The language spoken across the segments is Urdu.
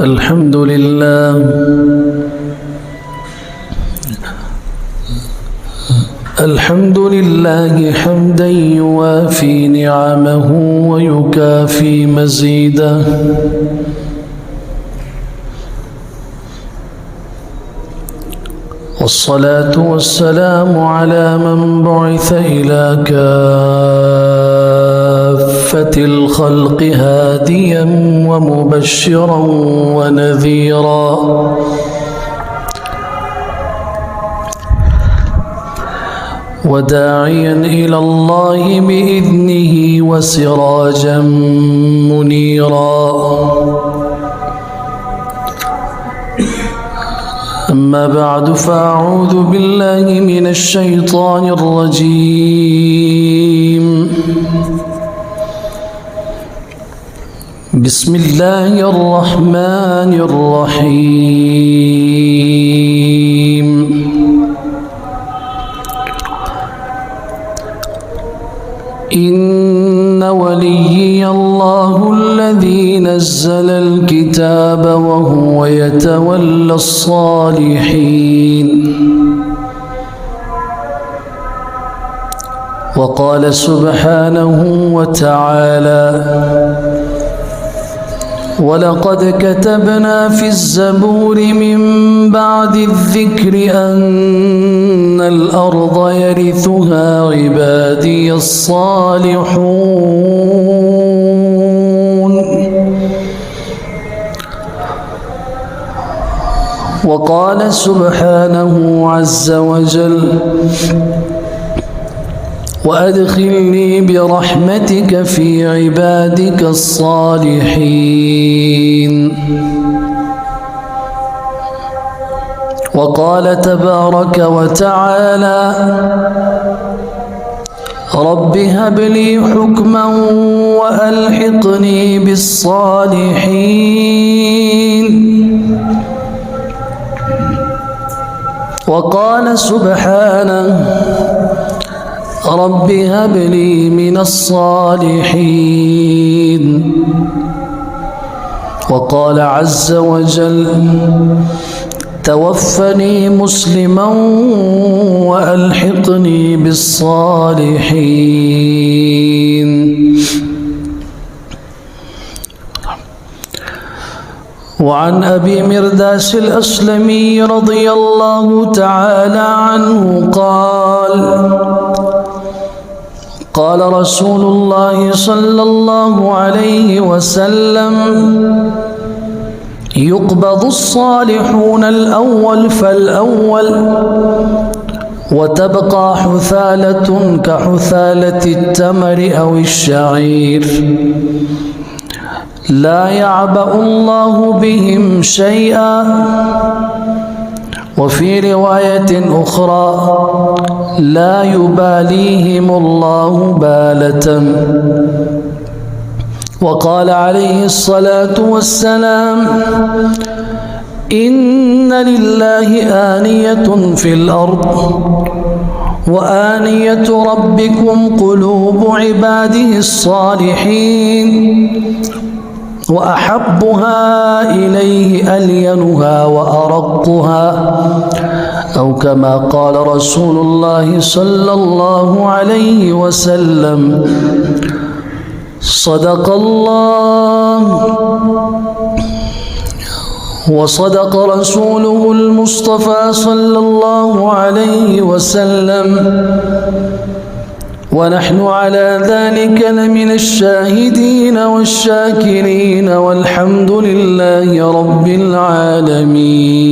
الحمد لله الحمد لله حمدا يوافي نعمه ويكافي مزيده، والصلاة والسلام على من بعث إلى كافة الخلق هاديا ومبشرا ونذيرا، وداعيا إلى الله بإذنه وسراجا منيرا. أما بعد، فأعوذ بالله من الشيطان الرجيم. بسم الله الرحمن الرحيم. إن وليي الله الذي نزل الكتاب وهو يتولى الصالحين. وقال سبحانه وتعالى: ولقد كتبنا في الزبور من بعد الذكر أن الأرض يرثها عبادي الصالحون. وقال سبحانه عز وجل: وأدخلني برحمتك في عبادك الصالحين. وقال تبارك وتعالى: رب هب لي حكما وألحقني بالصالحين. وقال سبحانه: رب هب لي من الصالحين. وقال عز وجل: توفني مسلما وألحقني بالصالحين. وعن أبي مرداس الأسلمي رضي الله تعالى عنه قال رسول الله صلى الله عليه وسلم: يقبض الصالحون الأول فالأول، وتبقى حثالة كحثالة التمر أو الشعير، لا يعبأ الله بهم شيئا. وفي رواية أخرى: لا يباليهم الله بالة. وقال عليه الصلاة والسلام: إن لله آنية في الأرض، وآنية ربكم قلوب عباده الصالحين، وأحبها إليه ألينها وأرقها، أو كما قال رسول الله صلى الله عليه وسلم: صدق الله وصدق رسوله المصطفى صلى الله عليه وسلم، ونحن على ذلك لمن الشاهدين والشاكرين، والحمد لله رب العالمين.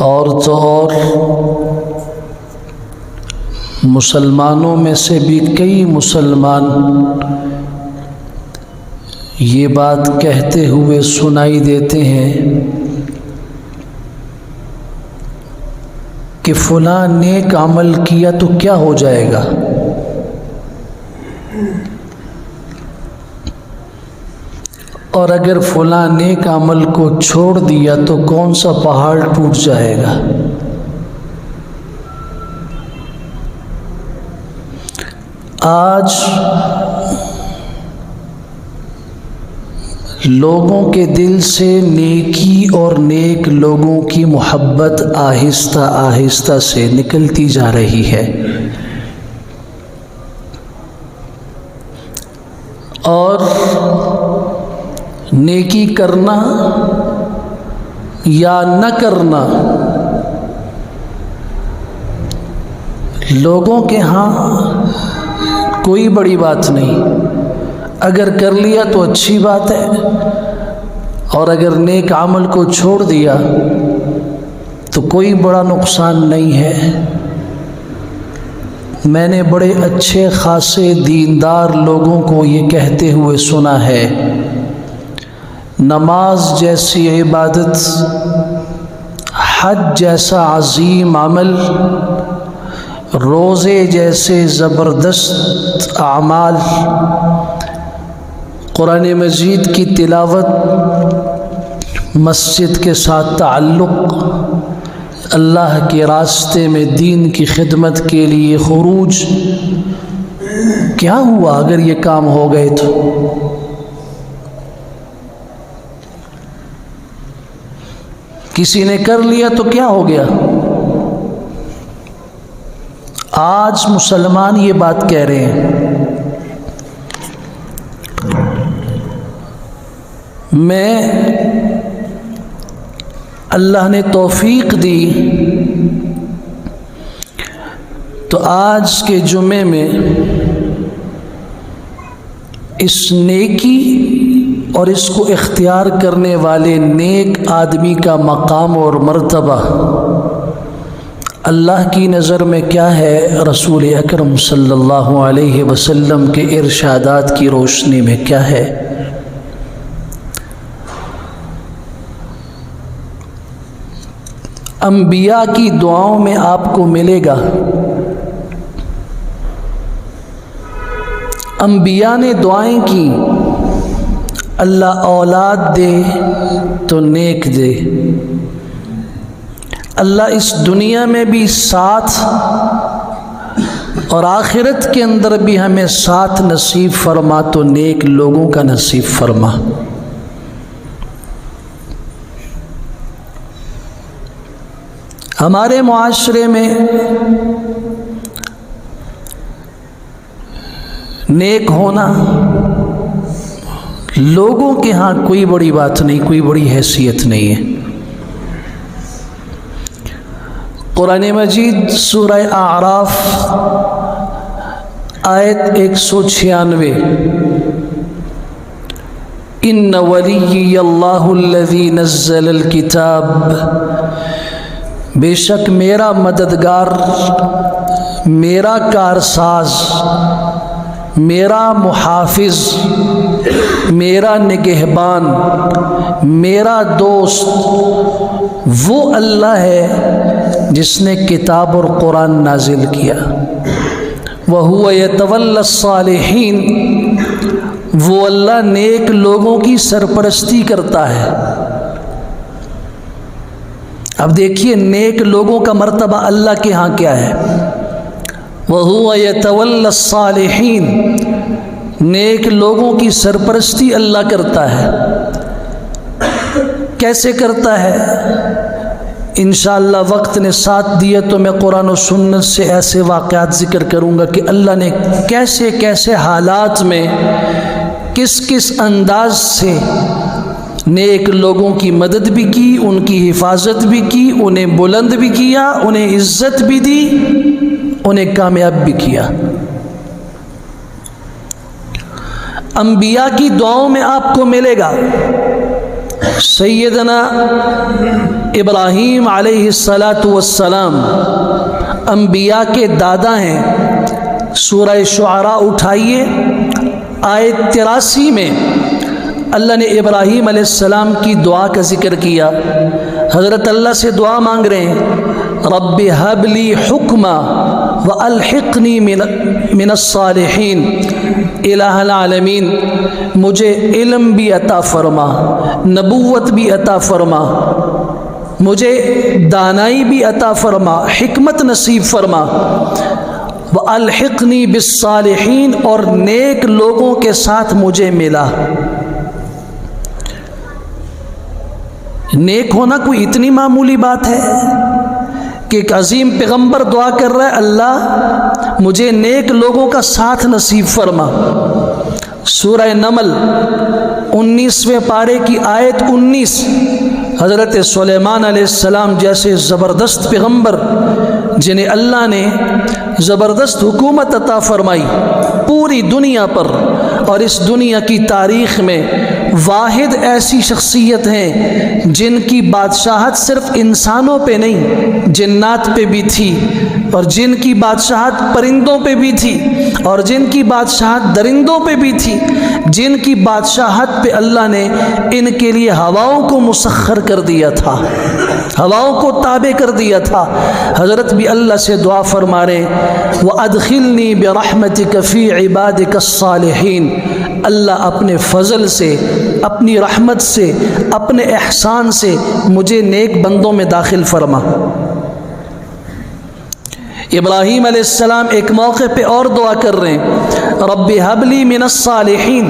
اور تو اور مسلمانوں میں سے بھی کئی مسلمان یہ بات کہتے ہوئے سنائی دیتے ہیں کہ فلاں نیک عمل کیا تو کیا ہو جائے گا، اور اگر فلاں نیک عمل کو چھوڑ دیا تو کون سا پہاڑ ٹوٹ جائے گا۔ آج لوگوں کے دل سے نیکی اور نیک لوگوں کی محبت آہستہ آہستہ سے نکلتی جا رہی ہے، اور نیکی کرنا یا نہ کرنا لوگوں کے ہاں کوئی بڑی بات نہیں۔ اگر کر لیا تو اچھی بات ہے، اور اگر نیک عمل کو چھوڑ دیا تو کوئی بڑا نقصان نہیں ہے۔ میں نے بڑے اچھے خاصے دیندار لوگوں کو یہ کہتے ہوئے سنا ہے، نماز جیسی عبادت، حج جیسا عظیم عمل، روزے جیسے زبردست اعمال، قرآن مجید کی تلاوت، مسجد کے ساتھ تعلق، اللہ کے راستے میں دین کی خدمت کے لیے خروج، کیا ہوا اگر یہ کام ہو گئے تو؟ کسی نے کر لیا تو کیا ہو گیا؟ آج مسلمان یہ بات کہہ رہے ہیں۔ میں اللہ نے توفیق دی تو آج کے جمعے میں اس نیکی اور اس کو اختیار کرنے والے نیک آدمی کا مقام اور مرتبہ اللہ کی نظر میں کیا ہے، رسول اکرم صلی اللہ علیہ وسلم کے ارشادات کی روشنی میں کیا ہے۔ انبیاء کی دعاؤں میں آپ کو ملے گا، انبیاء نے دعائیں کی، اللہ اولاد دے تو نیک دے، اللہ اس دنیا میں بھی ساتھ اور آخرت کے اندر بھی ہمیں ساتھ نصیب فرما تو نیک لوگوں کا نصیب فرما۔ ہمارے معاشرے میں نیک ہونا لوگوں کے ہاں کوئی بڑی بات نہیں، کوئی بڑی حیثیت نہیں ہے۔ قرآن مجید سورہ اعراف آیت 196، ان ولی اللہ الذی نزل الکتاب، بے شک میرا مددگار، میرا کارساز، میرا محافظ، میرا نگہبان، میرا دوست وہ اللہ ہے جس نے کتاب اور قرآن نازل کیا۔ وَهُوَ يَتَوَلَّى الصَّالِحِينَ، وہ اللہ نیک لوگوں کی سرپرستی کرتا ہے۔ اب دیکھیے نیک لوگوں کا مرتبہ اللہ کے ہاں کیا ہے۔ وَهُوَ يَتَوَلَّى الصَّالِحِينَ، نیک لوگوں کی سرپرستی اللہ کرتا ہے۔ کیسے کرتا ہے؟ انشاءاللہ وقت نے ساتھ دیا تو میں قرآن و سنت سے ایسے واقعات ذکر کروں گا کہ اللہ نے کیسے کیسے حالات میں کس کس انداز سے نیک لوگوں کی مدد بھی کی، ان کی حفاظت بھی کی، انہیں بلند بھی کیا، انہیں عزت بھی دی، انہیں کامیاب بھی کیا۔ انبیاء کی دعاؤں میں آپ کو ملے گا، سیدنا ابراہیم علیہ السلام انبیاء کے دادا ہیں۔ سورہ شعراء اٹھائیے، آیت 83 میں اللہ نے ابراہیم علیہ السلام کی دعا کا ذکر کیا۔ حضرت اللہ سے دعا مانگ رہے ہیں، رب ہب لی حکما والحقنی من الصالحین، الہ العالمین مجھے علم بھی عطا فرما، نبوت بھی عطا فرما، مجھے دانائی بھی عطا فرما، حکمت نصیب فرما، والحقنی بالصالحین اور نیک لوگوں کے ساتھ مجھے ملا۔ نیک ہونا کوئی اتنی معمولی بات ہے کہ ایک عظیم پیغمبر دعا کر رہا ہے، اللہ مجھے نیک لوگوں کا ساتھ نصیب فرما۔ سورہ نمل 19ویں پارے کی آیت 19، حضرت سلیمان علیہ السلام جیسے زبردست پیغمبر جنہیں اللہ نے زبردست حکومت عطا فرمائی پوری دنیا پر، اور اس دنیا کی تاریخ میں واحد ایسی شخصیت ہیں جن کی بادشاہت صرف انسانوں پہ نہیں، جنات پہ بھی تھی، اور جن کی بادشاہت پرندوں پہ بھی تھی، اور جن کی بادشاہت درندوں پہ بھی تھی، جن کی بادشاہت پہ اللہ نے ان کے لیے ہواؤں کو مسخر کر دیا تھا، ہواؤں کو تابع کر دیا تھا۔ حضرت بھی اللہ سے دعا فرما رہے، وَأَدْخِلْنِي بِرَحْمَتِكَ فِي عِبَادِكَ الصَّالِحِينَ، اللہ اپنے فضل سے، اپنی رحمت سے، اپنے احسان سے مجھے نیک بندوں میں داخل فرما۔ ابراہیم علیہ السلام ایک موقع پہ اور دعا کر رہے ہیں، رب ہب لی من الصالحین،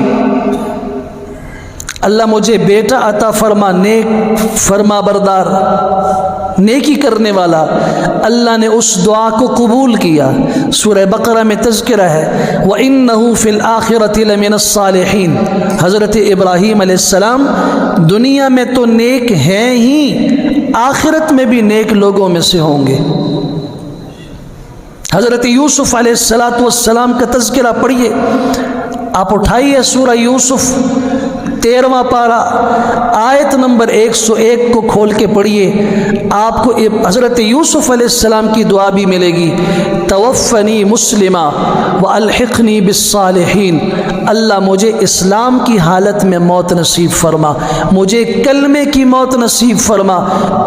اللہ مجھے بیٹا عطا فرما، نیک فرما بردار، نیکی کرنے والا۔ اللہ نے اس دعا کو قبول کیا۔ سورہ بقرہ میں تذکرہ ہے، وَإِنَّهُ فِي الْآخِرَةِ لَمِنَ الصَّالِحِينَ، حضرت ابراہیم علیہ السلام دنیا میں تو نیک ہیں ہی، آخرت میں بھی نیک لوگوں میں سے ہوں گے۔ حضرت یوسف علیہ السلام کا تذکرہ پڑھیے، آپ اٹھائیے سورہ یوسف 13واں پارہ آیت نمبر 101 کو کھول کے پڑھیے، آپ کو حضرت یوسف علیہ السلام کی دعا بھی ملے گی، توفنی مسلمہ والحقنی بالصالحین، اللہ مجھے اسلام کی حالت میں موت نصیب فرما، مجھے کلمے کی موت نصیب فرما،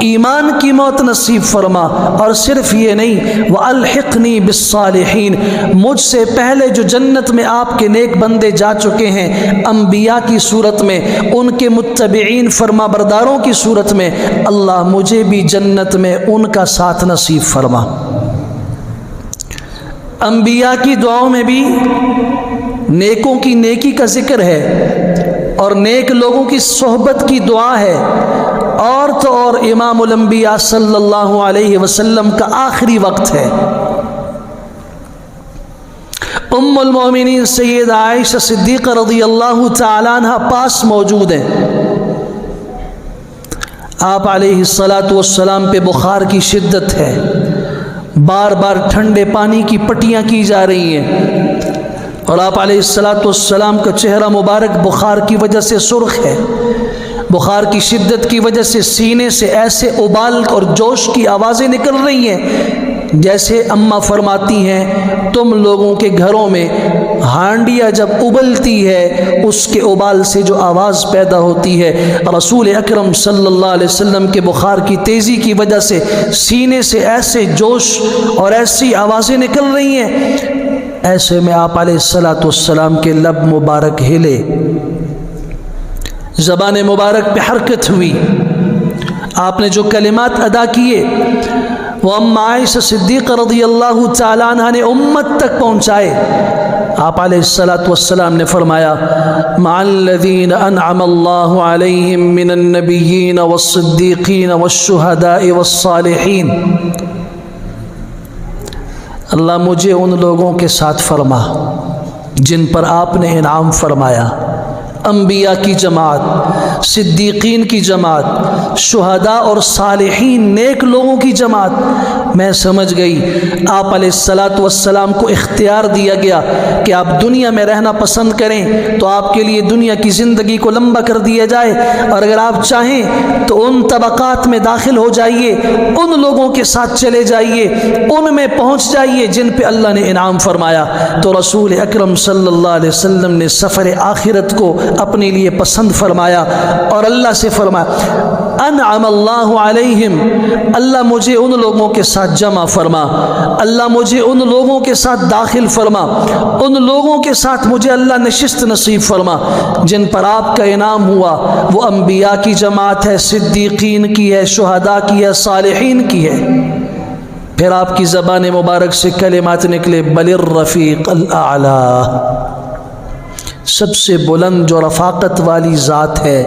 ایمان کی موت نصیب فرما، اور صرف یہ نہیں، والحقنی بالصالحین، مجھ سے پہلے جو جنت میں آپ کے نیک بندے جا چکے ہیں، انبیاء کی صورت میں، ان کے متبعین فرما برداروں کی صورت میں، اللہ مجھے بھی جنت میں ان کا ساتھ نصیب فرما۔ انبیاء کی دعاؤں میں بھی نیکوں کی نیکی کا ذکر ہے اور نیک لوگوں کی صحبت کی دعا ہے، اور تو اور امام الانبیاء صلی اللہ علیہ وسلم کا آخری وقت ہے۔ ام المومنین سید عائشہ صدیقہ رضی اللہ تعالیٰ عنہ پاس موجود ہیں۔ آپ علیہ السلام پہ بخار کی شدت ہے، بار بار ٹھنڈے پانی کی پٹیاں کی جا رہی ہیں، اور آپ علیہ السلام کا چہرہ مبارک بخار کی وجہ سے سرخ ہے، بخار کی شدت کی وجہ سے سینے سے ایسے ابال اور جوش کی آوازیں نکل رہی ہیں جیسے اماں فرماتی ہیں تم لوگوں کے گھروں میں ہانڈیاں جب ابلتی ہے اس کے ابال سے جو آواز پیدا ہوتی ہے، رسول اکرم صلی اللہ علیہ وسلم کے بخار کی تیزی کی وجہ سے سینے سے ایسے جوش اور ایسی آوازیں نکل رہی ہیں، ایسے میں آپ علیہ السلام کے لب مبارک ہلے، زبان مبارک پہ حرکت ہوئی، آپ نے جو کلمات ادا کیے وہ ام عائشہ صدیقہ رضی اللہ تعالیٰ عنہ نے امت تک پہنچائے۔ آپ علیہ السلام نے فرمایا، مع الذین انعم اللہ علیہم من النبیین والصدیقین والشہداء والصالحین، اللہ مجھے ان لوگوں کے ساتھ فرما جن پر آپ نے انعام فرمایا، انبیاء کی جماعت، صدیقین کی جماعت، شہداء اور صالحین نیک لوگوں کی جماعت۔ میں سمجھ گئی آپ علیہ الصلاۃ والسلام کو اختیار دیا گیا کہ آپ دنیا میں رہنا پسند کریں تو آپ کے لیے دنیا کی زندگی کو لمبا کر دیا جائے، اور اگر آپ چاہیں تو ان طبقات میں داخل ہو جائیے، ان لوگوں کے ساتھ چلے جائیے، ان میں پہنچ جائیے جن پہ اللہ نے انعام فرمایا۔ تو رسول اکرم صلی اللہ علیہ وسلم نے سفر آخرت کو اپنے لیے پسند فرمایا اور اللہ سے فرمایا انعم اللہ علیہم، اللہ مجھے ان لوگوں کے ساتھ جمع فرما، اللہ مجھے ان لوگوں کے ساتھ داخل فرما، ان لوگوں کے ساتھ مجھے اللہ نشست نصیب فرما جن پر آپ کا انعام ہوا۔ وہ انبیاء کی جماعت ہے، صدیقین کی ہے، شہداء کی ہے، صالحین کی ہے۔ پھر آپ کی زبان مبارک سے کلمات نکلے بل الرفیق الاعلی، سب سے بلند جو رفاقت والی ذات ہے،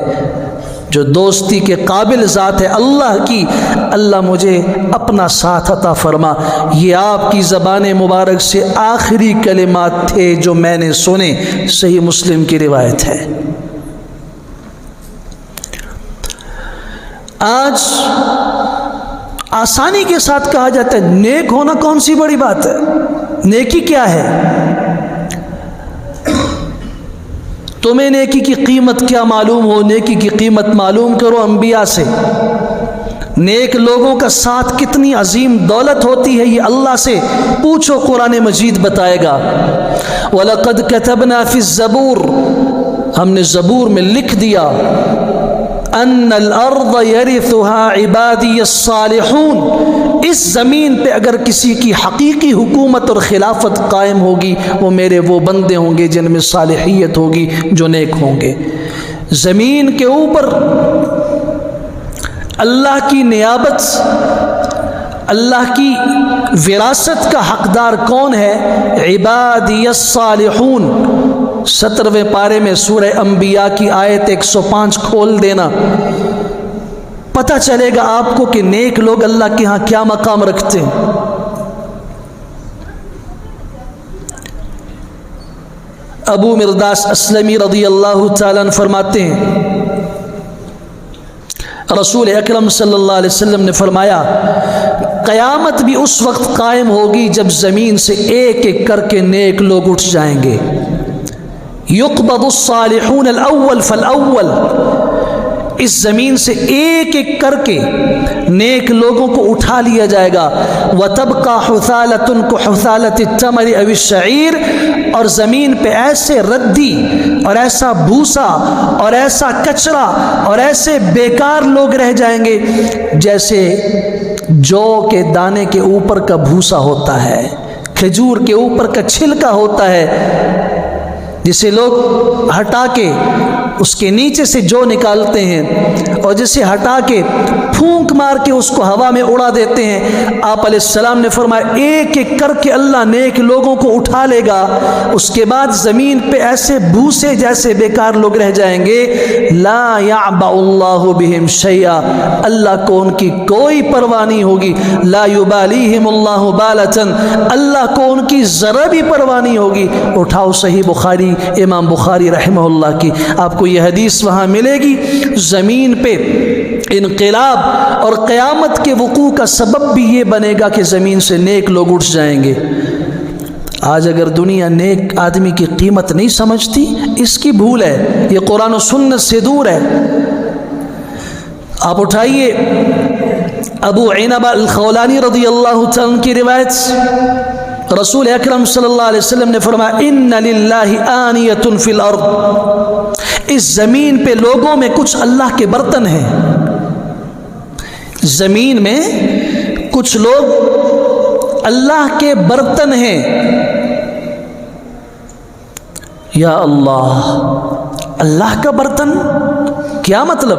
جو دوستی کے قابل ذات ہے اللہ کی، اللہ مجھے اپنا ساتھ عطا فرما۔ یہ آپ کی زبان مبارک سے آخری کلمات تھے جو میں نے سنے، صحیح مسلم کی روایت ہے۔ آج آسانی کے ساتھ کہا جاتا ہے نیک ہونا کون سی بڑی بات ہے، نیکی کیا ہے؟ تمہیں نیکی کی قیمت کیا معلوم ہو؟ نیکی کی قیمت معلوم کرو انبیاء سے۔ نیک لوگوں کا ساتھ کتنی عظیم دولت ہوتی ہے یہ اللہ سے پوچھو، قرآن مجید بتائے گا۔ وَلَقَدْ كَتَبْنَا فِي الزَّبُورِ، ہم نے زبور میں لکھ دیا، ان الارض يرثها عبادی الصالحون، اس زمین پہ اگر کسی کی حقیقی حکومت اور خلافت قائم ہوگی وہ میرے وہ بندے ہوں گے جن میں صالحیت ہوگی، جو نیک ہوں گے۔ زمین کے اوپر اللہ کی نیابت، اللہ کی وراثت کا حقدار کون ہے؟ عبادی الصالحون۔ 17ویں پارے میں سورہ انبیاء کی آیت 105 کھول دینا، پتہ چلے گا آپ کو کہ نیک لوگ اللہ کے ہاں کیا مقام رکھتے ہیں۔ ابو مرداس اسلمی رضی اللہ تعالیٰ عنہ فرماتے ہیں رسول اکرم صلی اللہ علیہ وسلم نے فرمایا قیامت بھی اس وقت قائم ہوگی جب زمین سے ایک ایک کر کے نیک لوگ اٹھ جائیں گے۔ یقبض الصالحون الاول فالاول، اس زمین سے ایک ایک کر کے نیک لوگوں کو اٹھا لیا جائے گا۔ وَتَبْقَى حُثَالَةٌ كَحُثَالَةِ التَّمْرِ أَوِ الشَّعِيرِ، اور زمین پہ ایسے ردی اور ایسا بھوسا اور ایسا کچرا اور ایسے بیکار لوگ رہ جائیں گے جیسے جو کے دانے کے اوپر کا بھوسا ہوتا ہے، کھجور کے اوپر کا چھلکا ہوتا ہے، جسے لوگ ہٹا کے اس کے نیچے سے جو نکالتے ہیں اور جسے ہٹا کے پھونک مار کے اس کو ہوا میں اڑا دیتے ہیں۔ آپ علیہ السلام نے فرمایا ایک ایک کر کے اللہ نیک لوگوں کو اٹھا لے گا، اس کے بعد زمین پہ ایسے بھوسے جیسے بیکار لوگ رہ جائیں گے۔ لا یعبأ اللہ بہم شیئا، اللہ کو ان کی کوئی پرواہ نہیں ہوگی۔ لا یبالیہم اللہ بالۃ، اللہ کو ان کی ذرا بھی پرواہ نہیں ہوگی۔ اٹھاؤ صحیح بخاری، امام بخاری رحمہ اللہ کی، آپ کو یہ حدیث وہاں ملے گی۔ زمین پہ انقلاب اور قیامت کے وقوع کا سبب بھی یہ بنے گا کہ زمین سے نیک لوگ اٹھ جائیں گے۔ آج اگر دنیا نیک آدمی کی قیمت نہیں سمجھتی، اس کی بھول ہے، یہ قرآن و سنت سے دور ہے۔ آپ اٹھائیے ابو عنبہ الخولانی رضی اللہ عنہ کی روایت، رسول اکرم صلی اللہ علیہ وسلم نے فرمایا ان للہ آنیۃ فی الارض، اس زمین پہ لوگوں میں کچھ اللہ کے برتن ہیں۔ زمین میں کچھ لوگ اللہ کے برتن ہیں۔ یا اللہ، اللہ کا برتن کیا مطلب؟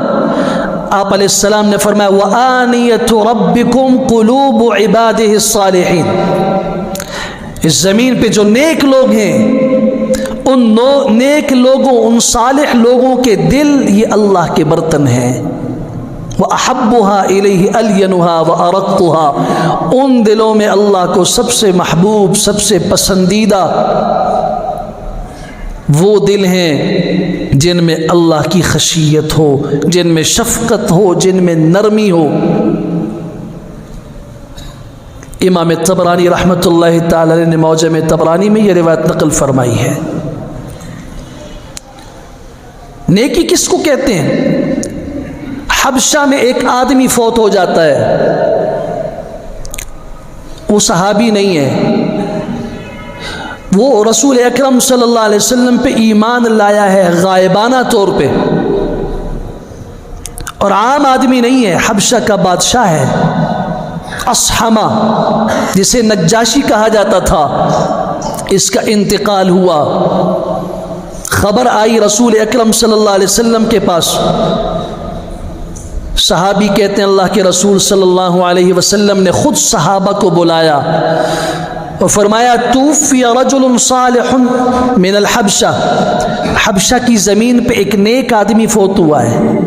آپ علیہ السلام نے فرمایا وَآنِيَةُ رَبِّكُمْ قُلُوبُ عِبَادِهِ الصَّالِحِينَ، اس زمین پہ جو نیک لوگ ہیں، ان نیک لوگوں، ان صالح لوگوں کے دل یہ اللہ کے برتن ہیں۔ وَأَحَبُّهَا إِلَيْهِ أَلْيَنُهَا وَأَرَقُّهَا، ان دلوں میں اللہ کو سب سے محبوب، سب سے پسندیدہ وہ دل ہیں جن میں اللہ کی خشیت ہو، جن میں شفقت ہو، جن میں نرمی ہو۔ امام طبرانی رحمۃ اللہ تعالی علیہ نے معجم طبرانی میں یہ روایت نقل فرمائی ہے۔ نیکی کس کو کہتے ہیں؟ حبشہ میں ایک آدمی فوت ہو جاتا ہے، وہ صحابی نہیں ہے، وہ رسول اکرم صلی اللہ علیہ وسلم پہ ایمان لایا ہے غائبانہ طور پہ، اور عام آدمی نہیں ہے، حبشہ کا بادشاہ ہے اصحمہ، جسے نجاشی کہا جاتا تھا، اس کا انتقال ہوا۔ خبر آئی رسول اکرم صلی اللہ علیہ وسلم کے پاس، صحابی کہتے ہیں اللہ کے رسول صلی اللہ علیہ وسلم نے خود صحابہ کو بلایا اور فرمایا توفی رجل صالح من الحبشہ، حبشہ کی زمین پہ ایک نیک آدمی فوت ہوا ہے۔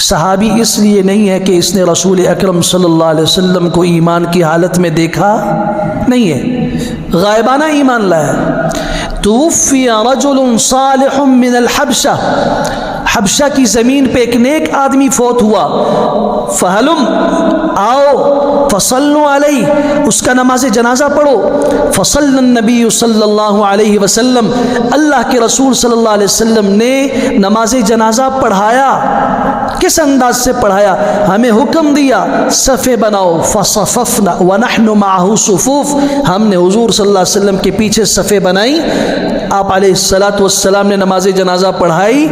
صحابی اس لیے نہیں ہے کہ اس نے رسول اکرم صلی اللہ علیہ وسلم کو ایمان کی حالت میں دیکھا نہیں ہے، غائبانہ ایمان لایا۔ توفی رجل صالح من الحبشہ، حبشہ کی زمین پہ ایک نیک آدمی فوت ہوا، فہلم آؤ فصلوا علیہ، اس کا نماز جنازہ پڑھو۔ فصلی النبی صلی اللہ علیہ وسلم، اللہ کے رسول صلی اللہ علیہ وسلم نے نماز جنازہ پڑھایا۔ کس انداز سے پڑھایا؟ ہمیں حکم دیا صفے بناؤ، فصففنا ونحن معه صفوف، ہم نے حضور صلی اللہ علیہ وسلم کے پیچھے صفے بنائی، آپ علیہ الصلاۃ والسلام نے نماز جنازہ پڑھائی،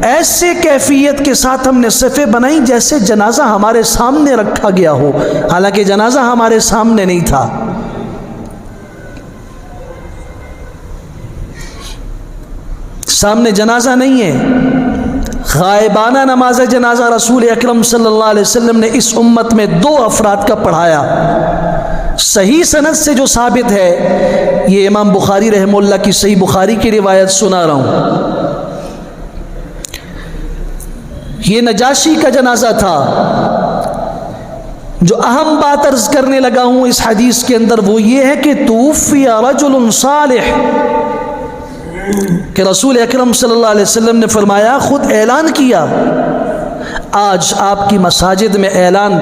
ایسے کیفیت کے ساتھ ہم نے صفیں بنائی جیسے جنازہ ہمارے سامنے رکھا گیا ہو، حالانکہ جنازہ ہمارے سامنے نہیں تھا۔ سامنے جنازہ نہیں ہے، غائبانہ نماز جنازہ رسول اکرم صلی اللہ علیہ وسلم نے اس امت میں 2 افراد کا پڑھایا۔ صحیح سند سے جو ثابت ہے، یہ امام بخاری رحمہ اللہ کی صحیح بخاری کی روایت سنا رہا ہوں۔ یہ نجاشی کا جنازہ تھا۔ جو اہم بات عرض کرنے لگا ہوں اس حدیث کے اندر وہ یہ ہے کہ توفی رجل صالح، کہ رسول اکرم صلی اللہ علیہ وسلم نے فرمایا، خود اعلان کیا۔ آج آپ کی مساجد میں اعلان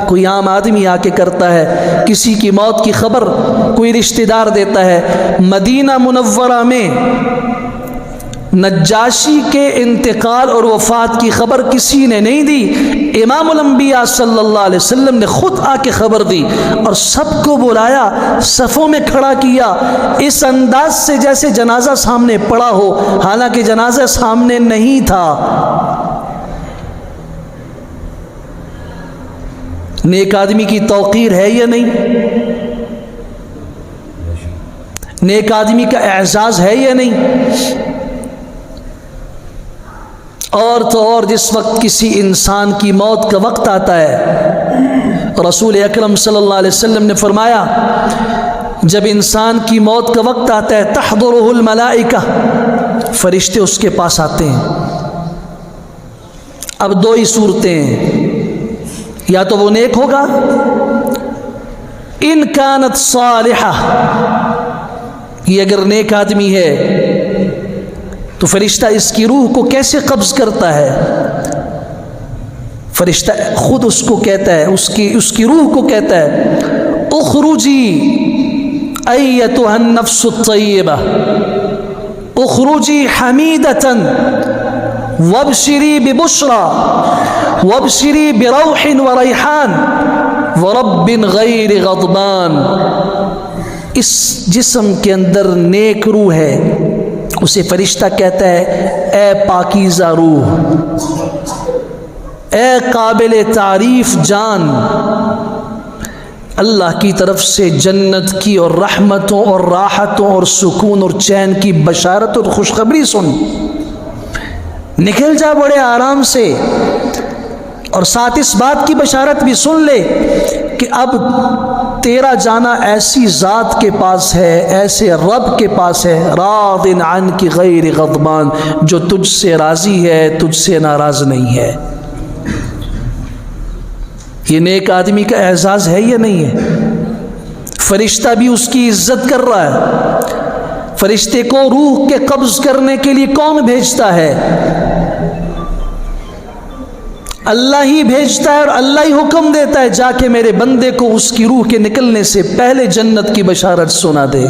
کوئی عام آدمی آ کے کرتا ہے، کسی کی موت کی خبر کوئی رشتہ دار دیتا ہے۔ مدینہ منورہ میں نجاشی کے انتقال اور وفات کی خبر کسی نے نہیں دی، امام الانبیاء صلی اللہ علیہ وسلم نے خود آ کے خبر دی اور سب کو بلایا، صفوں میں کھڑا کیا، اس انداز سے جیسے جنازہ سامنے پڑا ہو، حالانکہ جنازہ سامنے نہیں تھا۔ نیک آدمی کی توقیر ہے یا نہیں؟ نیک آدمی کا اعزاز ہے یا نہیں؟ اور تو اور جس وقت کسی انسان کی موت کا وقت آتا ہے، رسول اکرم صلی اللہ علیہ وسلم نے فرمایا جب انسان کی موت کا وقت آتا ہے تحضرہ الملائکہ، فرشتے اس کے پاس آتے ہیں۔ اب 2 ہی صورتیں ہیں، یا تو وہ نیک ہوگا، ان کانت صالحہ، یہ اگر نیک آدمی ہے تو فرشتہ اس کی روح کو کیسے قبض کرتا ہے؟ فرشتہ خود اس کو کہتا ہے، اس کی روح کو کہتا ہے اخرجی ایتها النفس الطیبہ اخرجی حمیدتا وابشری ببشرى وابشری بروح وریحان ورب غیر غضبان۔ اس جسم کے اندر نیک روح ہے، اسے فرشتہ کہتا ہے اے پاکیزہ روح، اے قابل تعریف جان، اللہ کی طرف سے جنت کی اور رحمتوں اور راحتوں اور سکون اور چین کی بشارت اور خوشخبری سن، نکل جا بڑے آرام سے، اور ساتھ اس بات کی بشارت بھی سن لے کہ اب تیرا جانا ایسی ذات کے پاس ہے، ایسے رب کے پاس ہے، راض عنک غیر غضبان، جو تجھ سے راضی ہے، تجھ سے ناراض نہیں ہے۔ یہ نیک آدمی کا اعزاز ہے یا نہیں ہے؟ فرشتہ بھی اس کی عزت کر رہا ہے۔ فرشتے کو روح کے قبض کرنے کے لیے کون بھیجتا ہے؟ اللہ ہی بھیجتا ہے، اور اللہ ہی حکم دیتا ہے جا کے میرے بندے کو اس کی روح کے نکلنے سے پہلے جنت کی بشارت سنا دے۔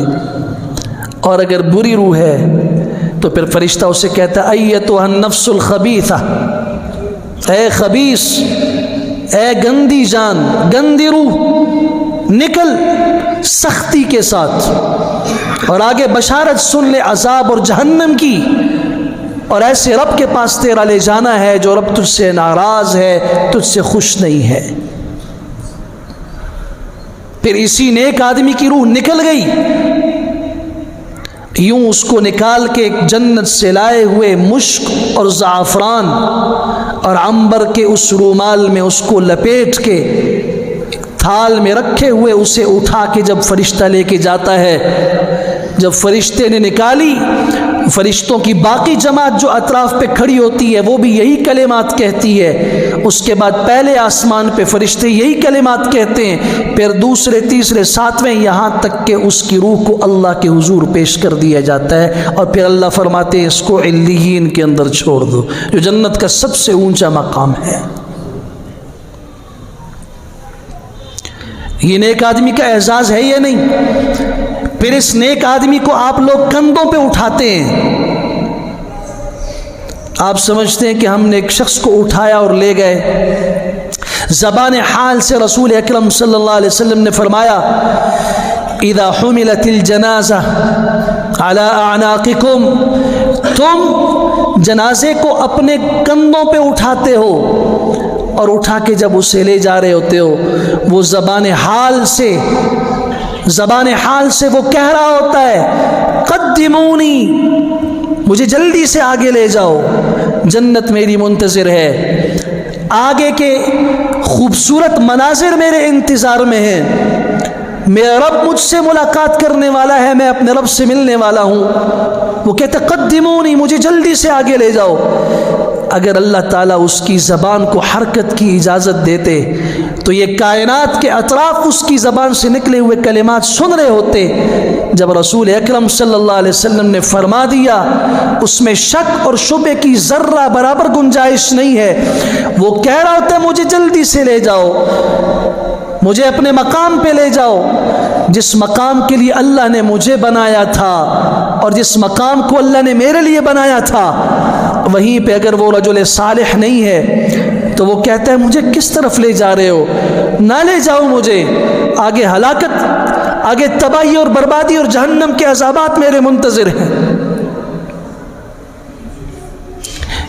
اور اگر بری روح ہے تو پھر فرشتہ اسے کہتا ہے ایتھا النفس الخبیثہ، اے خبیث، اے گندی جان، گندی روح، نکل سختی کے ساتھ اور آگے بشارت سن لے عذاب اور جہنم کی، اور ایسے رب کے پاس تیرا لے جانا ہے جو رب تجھ سے ناراض ہے، تجھ سے خوش نہیں ہے۔ پھر اسی نیک آدمی کی روح نکل گئی، یوں اس کو نکال کے جنت سے لائے ہوئے مشک اور زعفران اور عنبر کے اس رومال میں اس کو لپیٹ کے تھال میں رکھے ہوئے اسے اٹھا کے جب فرشتہ لے کے جاتا ہے، جب فرشتے نے نکالی، فرشتوں کی باقی جماعت جو اطراف پہ کھڑی ہوتی ہے وہ بھی یہی کلمات کہتی ہے، اس کے بعد پہلے آسمان پہ فرشتے یہی کلمات کہتے ہیں، پھر دوسرے تیسرے ساتویں، یہاں تک کہ اس کی روح کو اللہ کے حضور پیش کر دیا جاتا ہے، اور پھر اللہ فرماتے ہیں اس کو علیین کے اندر چھوڑ دو، جو جنت کا سب سے اونچا مقام ہے۔ یہ نیک آدمی کا اعزاز ہے یا نہیں؟ پھر اس نیک آدمی کو آپ لوگ کندھوں پہ اٹھاتے ہیں، آپ سمجھتے ہیں کہ ہم نے ایک شخص کو اٹھایا اور لے گئے۔ زبان حال سے رسول اکرم صلی اللہ علیہ وسلم نے فرمایا اذا حملت الجنازہ علی اعناقکم، تم جنازے کو اپنے کندھوں پہ اٹھاتے ہو، اور اٹھا کے جب اسے لے جا رہے ہوتے ہو، وہ زبان حال سے وہ کہہ رہا ہوتا ہے قدمونی، مجھے جلدی سے آگے لے جاؤ، جنت میری منتظر ہے، آگے کے خوبصورت مناظر میرے انتظار میں ہیں، میرا رب مجھ سے ملاقات کرنے والا ہے، میں اپنے رب سے ملنے والا ہوں۔ وہ کہتے قدمونی، مجھے جلدی سے آگے لے جاؤ۔ اگر اللہ تعالیٰ اس کی زبان کو حرکت کی اجازت دیتے تو یہ کائنات کے اطراف اس کی زبان سے نکلے ہوئے کلمات سن رہے ہوتے۔ جب رسول اکرم صلی اللہ علیہ وسلم نے فرما دیا اس میں شک اور شبہ کی ذرہ برابر گنجائش نہیں ہے، وہ کہہ رہا ہوتا ہے مجھے جلدی سے لے جاؤ، مجھے اپنے مقام پہ لے جاؤ، جس مقام کے لیے اللہ نے مجھے بنایا تھا اور جس مقام کو اللہ نے میرے لیے بنایا تھا۔ وہیں پہ اگر وہ رجل صالح نہیں ہے تو وہ کہتا ہے مجھے کس طرف لے جا رہے ہو، نہ لے جاؤ مجھے، آگے ہلاکت، آگے تباہی اور بربادی اور جہنم کے عذابات میرے منتظر ہیں۔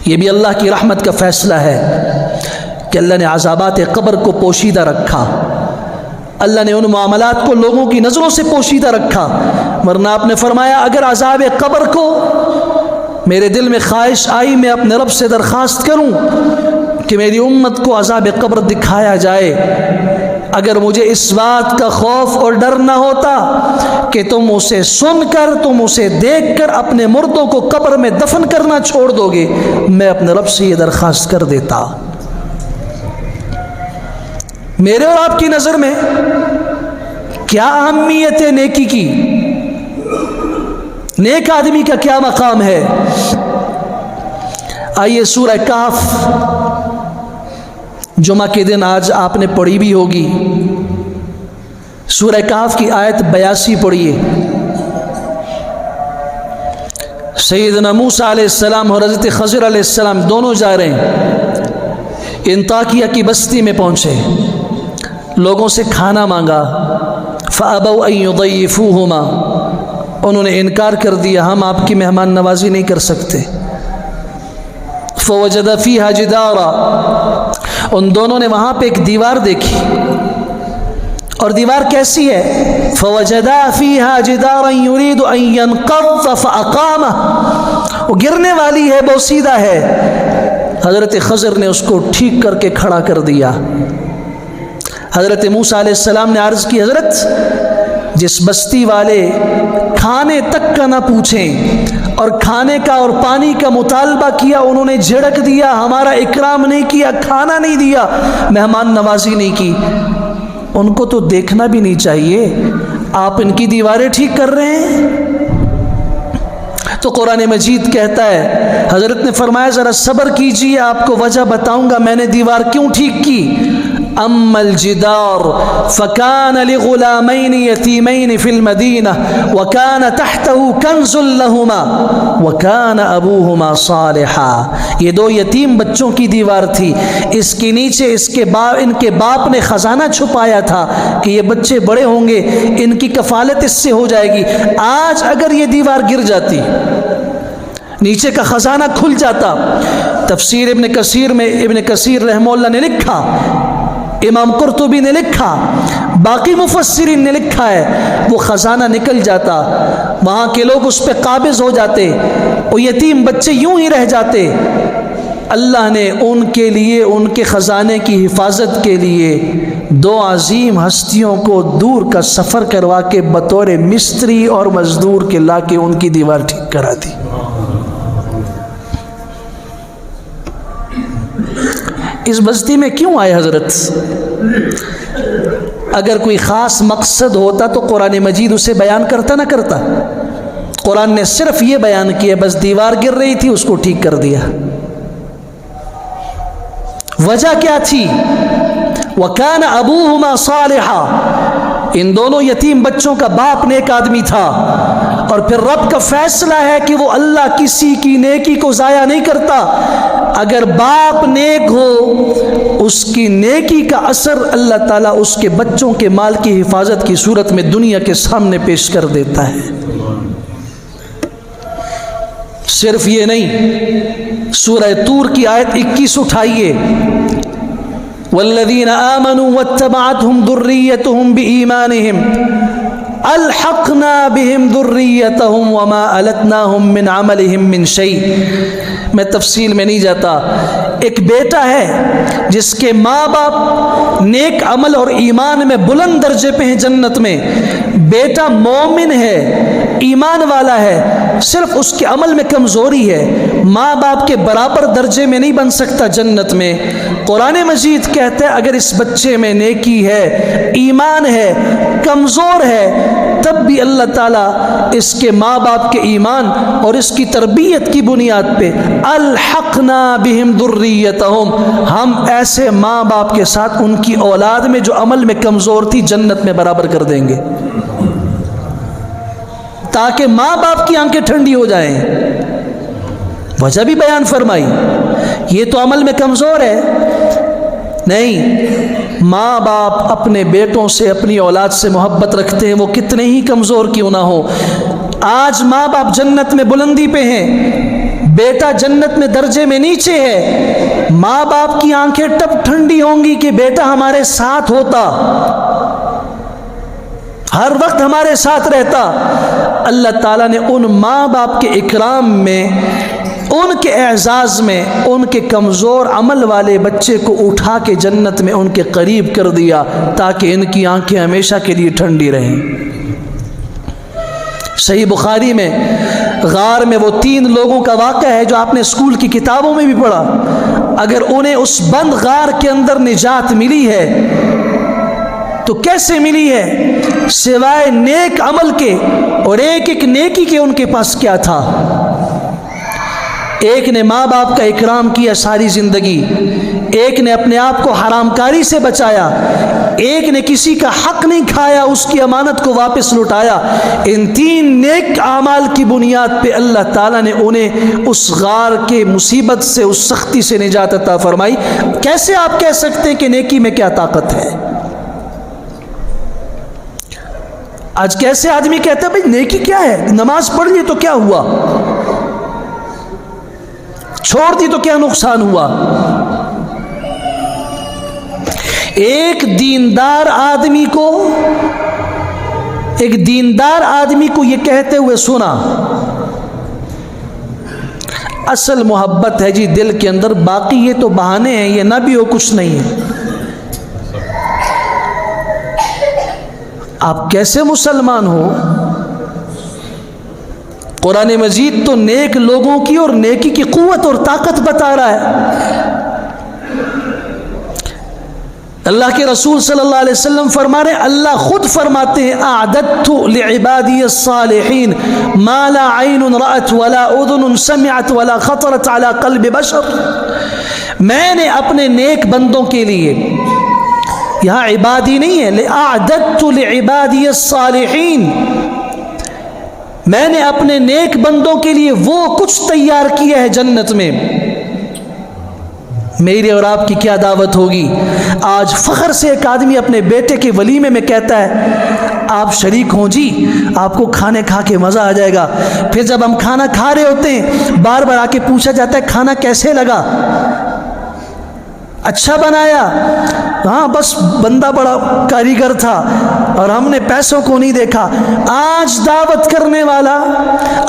یہ بھی اللہ کی رحمت کا فیصلہ ہے کہ اللہ نے عذابات قبر کو پوشیدہ رکھا، اللہ نے ان معاملات کو لوگوں کی نظروں سے پوشیدہ رکھا، ورنہ آپ نے فرمایا اگر عذاب قبر کو میرے دل میں خواہش آئی میں اپنے رب سے درخواست کروں کہ میری امت کو عذاب قبر دکھایا جائے، اگر مجھے اس بات کا خوف اور ڈر نہ ہوتا کہ تم اسے سن کر، تم اسے دیکھ کر اپنے مردوں کو قبر میں دفن کرنا چھوڑ دو گے، میں اپنے رب سے یہ درخواست کر دیتا۔ میرے اور آپ کی نظر میں کیا اہمیت ہے نیکی کی؟ نیک آدمی کا کیا مقام ہے؟ آئیے سورہ کہف جمعہ کے دن آج آپ نے پڑھی بھی ہوگی، سورہ کہف کی آیت 82 پڑھیے۔ سیدنا موسیٰ علیہ السلام اور حضرت خضر علیہ السلام دونوں جا رہے ہیں، انطاکیہ کی بستی میں پہنچے، لوگوں سے کھانا مانگا، فَأَبَوْا أَن يُضَيِّفُوهُمَا، انہوں نے انکار کر دیا، ہم آپ کی مہمان نوازی نہیں کر سکتے۔ فَوَجَدَ فِيهَا جِدَارًا، ان دونوں نے وہاں پہ ایک دیوار دیکھی، اور دیوار کیسی ہے؟ فَوَجَدَ فِيهَا جِدَارًا يُرِيدُ أَن يَنْقَضَّ فَأَقَامَهُ، وہ گرنے والی ہے، بوسیدہ ہے۔ حضرت خضر نے اس کو ٹھیک کر کے کھڑا کر دیا۔ حضرت موسیٰ علیہ السلام نے عرض کی حضرت جس بستی والے کھانے تک کا نہ پوچھیں اور کھانے کا اور پانی کا مطالبہ کیا، انہوں نے جھڑک دیا، ہمارا اکرام نہیں کیا، کھانا نہیں دیا، مہمان نوازی نہیں کی، ان کو تو دیکھنا بھی نہیں چاہیے، آپ ان کی دیواریں ٹھیک کر رہے ہیں؟ تو قرآن مجید کہتا ہے، حضرت نے فرمایا ذرا صبر کیجئے، آپ کو وجہ بتاؤں گا میں نے دیوار کیوں ٹھیک کی۔ اما الجدار فكان لغلامين يتيمين في المدينة وكان تحته كنز لهما وكان ابوهما صالحا۔ یہ دو یتیم بچوں کی دیوار تھی، اس کے نیچے ان کے باپ نے خزانہ چھپایا تھا کہ یہ بچے بڑے ہوں گے، ان کی کفالت اس سے ہو جائے گی۔ آج اگر یہ دیوار گر جاتی، نیچے کا خزانہ کھل جاتا، تفسیر ابن کثیر میں ابن کثیر رحمہ اللہ نے لکھا، امام قرطبی نے لکھا، باقی مفسرین نے لکھا ہے وہ خزانہ نکل جاتا، وہاں کے لوگ اس پہ قابض ہو جاتے، وہ یتیم بچے یوں ہی رہ جاتے۔ اللہ نے ان کے لیے، ان کے خزانے کی حفاظت کے لیے دو عظیم ہستیوں کو دور کا سفر کروا کے بطور مستری اور مزدور کے لا کے ان کی دیوار ٹھیک کرا دی۔ اس بستی میں کیوں آئے حضرت؟ اگر کوئی خاص مقصد ہوتا تو قرآن مجید اسے بیان کرتا نہ کرتا؟ قرآن نے صرف یہ بیان کیا، بس دیوار گر رہی تھی اس کو ٹھیک کر دیا۔ وجہ کیا تھی؟ وَكَانَ أَبُوهُمَا صَالِحًا، ان دونوں یتیم بچوں کا باپ نیک آدمی تھا، اور پھر رب کا فیصلہ ہے کہ وہ اللہ کسی کی نیکی کو ضائع نہیں کرتا۔ اگر باپ نیک ہو، اس کی نیکی کا اثر اللہ تعالیٰ اس کے بچوں کے مال کی حفاظت کی صورت میں دنیا کے سامنے پیش کر دیتا ہے۔ صرف یہ نہیں، سورہ طور کی آیت 21 اٹھائیے، والذین آمنوا واتبعتهم ذریتهم بإیمانهم الحقنا بهم ذریتهم وما التناهم من عملهم من شیء۔ میں تفصیل میں نہیں جاتا۔ ایک بیٹا ہے جس کے ماں باپ نیک عمل اور ایمان میں بلند درجے پہ ہیں جنت میں، بیٹا مومن ہے، ایمان والا ہے، صرف اس کے عمل میں کمزوری ہے، ماں باپ کے برابر درجے میں نہیں بن سکتا جنت میں۔ قرآن مجید کہتا ہے اگر اس بچے میں نیکی ہے، ایمان ہے، کمزور ہے، تب بھی اللہ تعالیٰ اس کے ماں باپ کے ایمان اور اس کی تربیت کی بنیاد پہ الحقنا بہم ذریتہم، ہم ایسے ماں باپ کے ساتھ ان کی اولاد میں جو عمل میں کمزور تھی جنت میں برابر کر دیں گے، تاکہ ماں باپ کی آنکھیں ٹھنڈی ہو جائیں۔ وجہ بھی بیان فرمائی، یہ تو عمل میں کمزور ہے، نہیں، ماں باپ اپنے بیٹوں سے، اپنی اولاد سے محبت رکھتے ہیں، وہ کتنے ہی کمزور کیوں نہ ہو۔ آج ماں باپ جنت میں بلندی پہ ہیں، بیٹا جنت میں درجے میں نیچے ہے، ماں باپ کی آنکھیں تب ٹھنڈی ہوں گی کہ بیٹا ہمارے ساتھ ہوتا، ہر وقت ہمارے ساتھ رہتا۔ اللہ تعالیٰ نے ان ماں باپ کے اکرام میں، ان کے اعزاز میں، ان کے کمزور عمل والے بچے کو اٹھا کے جنت میں ان کے قریب کر دیا تاکہ ان کی آنکھیں ہمیشہ کے لیے ٹھنڈی رہیں۔ صحیح بخاری میں غار میں وہ 3 لوگوں کا واقعہ ہے جو آپ نے اسکول کی کتابوں میں بھی پڑھا۔ اگر انہیں اس بند غار کے اندر نجات ملی ہے تو کیسے ملی ہے؟ سوائے نیک عمل کے، اور ایک ایک نیکی کے ان کے پاس کیا تھا؟ ایک نے ماں باپ کا اکرام کیا ساری زندگی، ایک نے اپنے آپ کو حرام کاری سے بچایا، ایک نے کسی کا حق نہیں کھایا، اس کی امانت کو واپس لوٹایا۔ ان 3 نیک اعمال کی بنیاد پہ اللہ تعالیٰ نے انہیں اس غار کے مصیبت سے، اس سختی سے نجات عطا فرمائی۔ کیسے آپ کہہ سکتے ہیں کہ نیکی میں کیا طاقت ہے؟ آج کیسے آدمی کہتا ہے بھائی نیکی کیا ہے، نماز پڑھ لی تو کیا ہوا، چھوڑ دی تو کیا نقصان ہوا؟ ایک دیندار آدمی کو یہ کہتے ہوئے سنا، اصل محبت ہے جی دل کے اندر، باقی یہ تو بہانے ہیں، یہ نہ بھی ہو کچھ نہیں ہے۔ آپ کیسے مسلمان ہو؟ قرآن مجید تو نیک لوگوں کی اور نیکی کی قوت اور طاقت بتا رہا ہے۔ اللہ کے رسول صلی اللہ علیہ وسلم فرما رہے، اللہ خود فرماتے ہیں اعددت لعبادی الصالحین ما لا عین رأت ولا اذن سمعت ولا خطرت على قلب بشر، میں نے اپنے نیک بندوں کے لیے، یہاں عبادی نہیں ہے، اعددت لعبادی الصالحین، میں نے اپنے نیک بندوں کے لیے وہ کچھ تیار کیا ہے جنت میں۔ میری اور آپ کی کیا دعوت ہوگی؟ آج فخر سے ایک آدمی اپنے بیٹے کے ولیمے میں کہتا ہے آپ شریک ہوں جی، آپ کو کھانے کھا کے مزہ آ جائے گا۔ پھر جب ہم کھانا کھا رہے ہوتے ہیں بار بار آ کے پوچھا جاتا ہے کھانا کیسے لگا، اچھا بنایا؟ ہاں بس بندہ بڑا کاریگر تھا اور ہم نے پیسوں کو نہیں دیکھا۔ آج دعوت کرنے والا،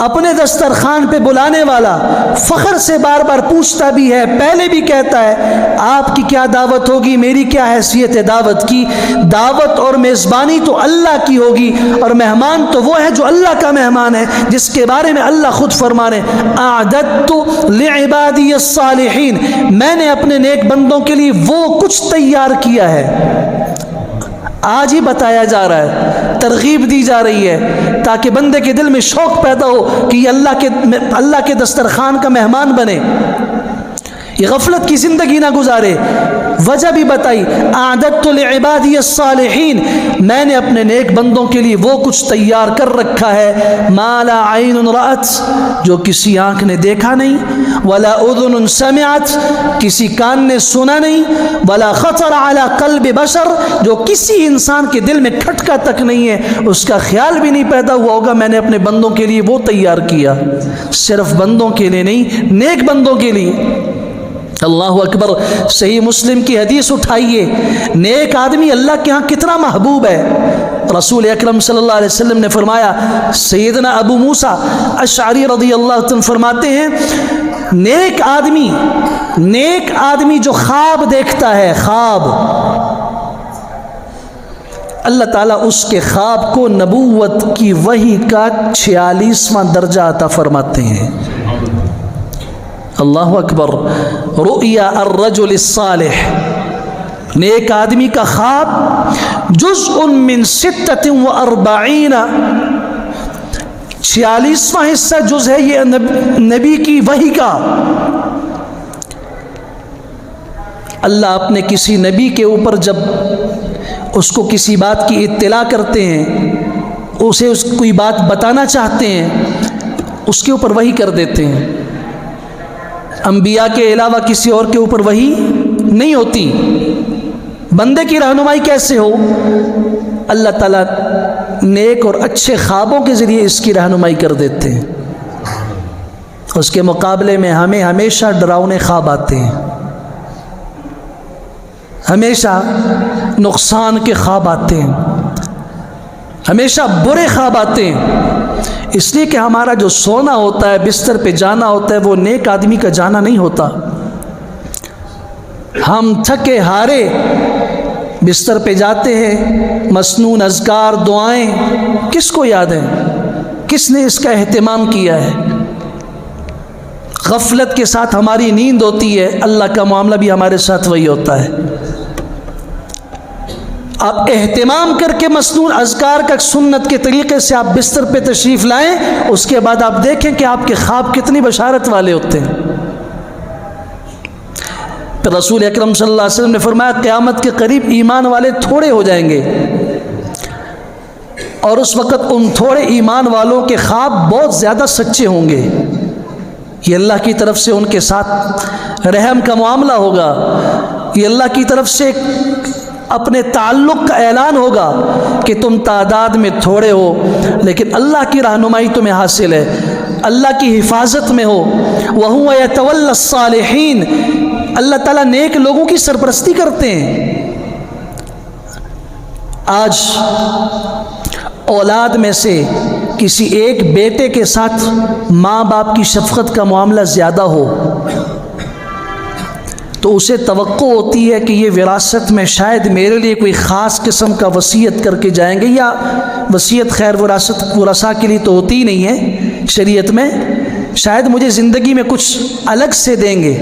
اپنے دسترخوان پہ بلانے والا فخر سے بار بار پوچھتا بھی ہے، پہلے بھی کہتا ہے آپ کی کیا دعوت ہوگی، میری کیا حیثیت ہے دعوت کی؟ دعوت اور میزبانی تو اللہ کی ہوگی، اور مہمان تو وہ ہے جو اللہ کا مہمان ہے، جس کے بارے میں اللہ خود فرما رہے اعددت لعبادی الصالحین، میں نے اپنے نیک بندوں کے لیے وہ کچھ تیار کیا ہے۔ آج ہی بتایا جا رہا ہے، ترغیب دی جا رہی ہے تاکہ بندے کے دل میں شوق پیدا ہو کہ یہ اللہ کے دسترخوان کا مہمان بنے، یہ غفلت کی زندگی نہ گزارے۔ وجہ بھی بتائی، اعددت لعبادی الصالحین، میں نے اپنے نیک بندوں کے لیے وہ کچھ تیار کر رکھا ہے ما لا عین رأت، جو کسی آنکھ نے دیکھا نہیں، ولا اذن سمعت، کسی کان نے سنا نہیں، ولا خطر علی قلب بشر، جو کسی انسان کے دل میں کھٹکا تک نہیں ہے، اس کا خیال بھی نہیں پیدا ہوا ہوگا، میں نے اپنے بندوں کے لیے وہ تیار کیا۔ صرف بندوں کے لیے نہیں، نیک بندوں کے لیے۔ اللہ اکبر۔ صحیح مسلم کی حدیث اٹھائیے، نیک آدمی اللہ کے ہاں کتنا محبوب ہے۔ رسول اکرم صلی اللہ علیہ وسلم نے فرمایا، سیدنا ابو موسیٰ اشعری رضی اللہ عنہ فرماتے ہیں، نیک آدمی جو خواب دیکھتا ہے، خواب، اللہ تعالیٰ اس کے خواب کو نبوت کی وحی کا 46واں درجہ عطا فرماتے ہیں۔ اللہ اکبر۔ رؤیا الرجل الصالح، نیک آدمی کا خواب جزء من 46، 46واں حصہ جز ہے یہ نبی کی وحی کا۔ اللہ اپنے کسی نبی کے اوپر جب اس کو کسی بات کی اطلاع کرتے ہیں، اسے کوئی بات بتانا چاہتے ہیں، اس کے اوپر وحی کر دیتے ہیں۔ انبیاء کے علاوہ کسی اور کے اوپر وحی نہیں ہوتی۔ بندے کی رہنمائی کیسے ہو؟ اللہ تعالیٰ نیک اور اچھے خوابوں کے ذریعے اس کی رہنمائی کر دیتے ہیں۔ اس کے مقابلے میں ہمیں ہمیشہ ڈراؤنے خواب آتے ہیں، ہمیشہ نقصان کے خواب آتے ہیں، ہمیشہ برے خواب آتے ہیں، اس لیے کہ ہمارا جو سونا ہوتا ہے، بستر پہ جانا ہوتا ہے، وہ نیک آدمی کا جانا نہیں ہوتا۔ ہم تھکے ہارے بستر پہ جاتے ہیں، مسنون اذکار، دعائیں کس کو یاد ہیں؟ کس نے اس کا اہتمام کیا ہے؟ غفلت کے ساتھ ہماری نیند ہوتی ہے، اللہ کا معاملہ بھی ہمارے ساتھ وہی ہوتا ہے۔ آپ اہتمام کر کے مسنون اذکار کا سنت کے طریقے سے آپ بستر پہ تشریف لائیں، اس کے بعد آپ دیکھیں کہ آپ کے خواب کتنی بشارت والے ہوتے ہیں۔ پھر رسول اکرم صلی اللہ علیہ وسلم نے فرمایا، قیامت کے قریب ایمان والے تھوڑے ہو جائیں گے، اور اس وقت ان تھوڑے ایمان والوں کے خواب بہت زیادہ سچے ہوں گے۔ یہ اللہ کی طرف سے ان کے ساتھ رحم کا معاملہ ہوگا، یہ اللہ کی طرف سے اپنے تعلق کا اعلان ہوگا کہ تم تعداد میں تھوڑے ہو لیکن اللہ کی رہنمائی تمہیں حاصل ہے، اللہ کی حفاظت میں ہو۔ وَهُوَ يَتَوَلَّى الصَّالِحِينَ، اللہ تعالیٰ نیک لوگوں کی سرپرستی کرتے ہیں۔ آج اولاد میں سے کسی ایک بیٹے کے ساتھ ماں باپ کی شفقت کا معاملہ زیادہ ہو تو اسے توقع ہوتی ہے کہ یہ وراثت میں شاید میرے لیے کوئی خاص قسم کا وصیت کر کے جائیں گے، یا وصیت خیر ورثاء کے لیے تو ہوتی ہی نہیں ہے شریعت میں، شاید مجھے زندگی میں کچھ الگ سے دیں گے،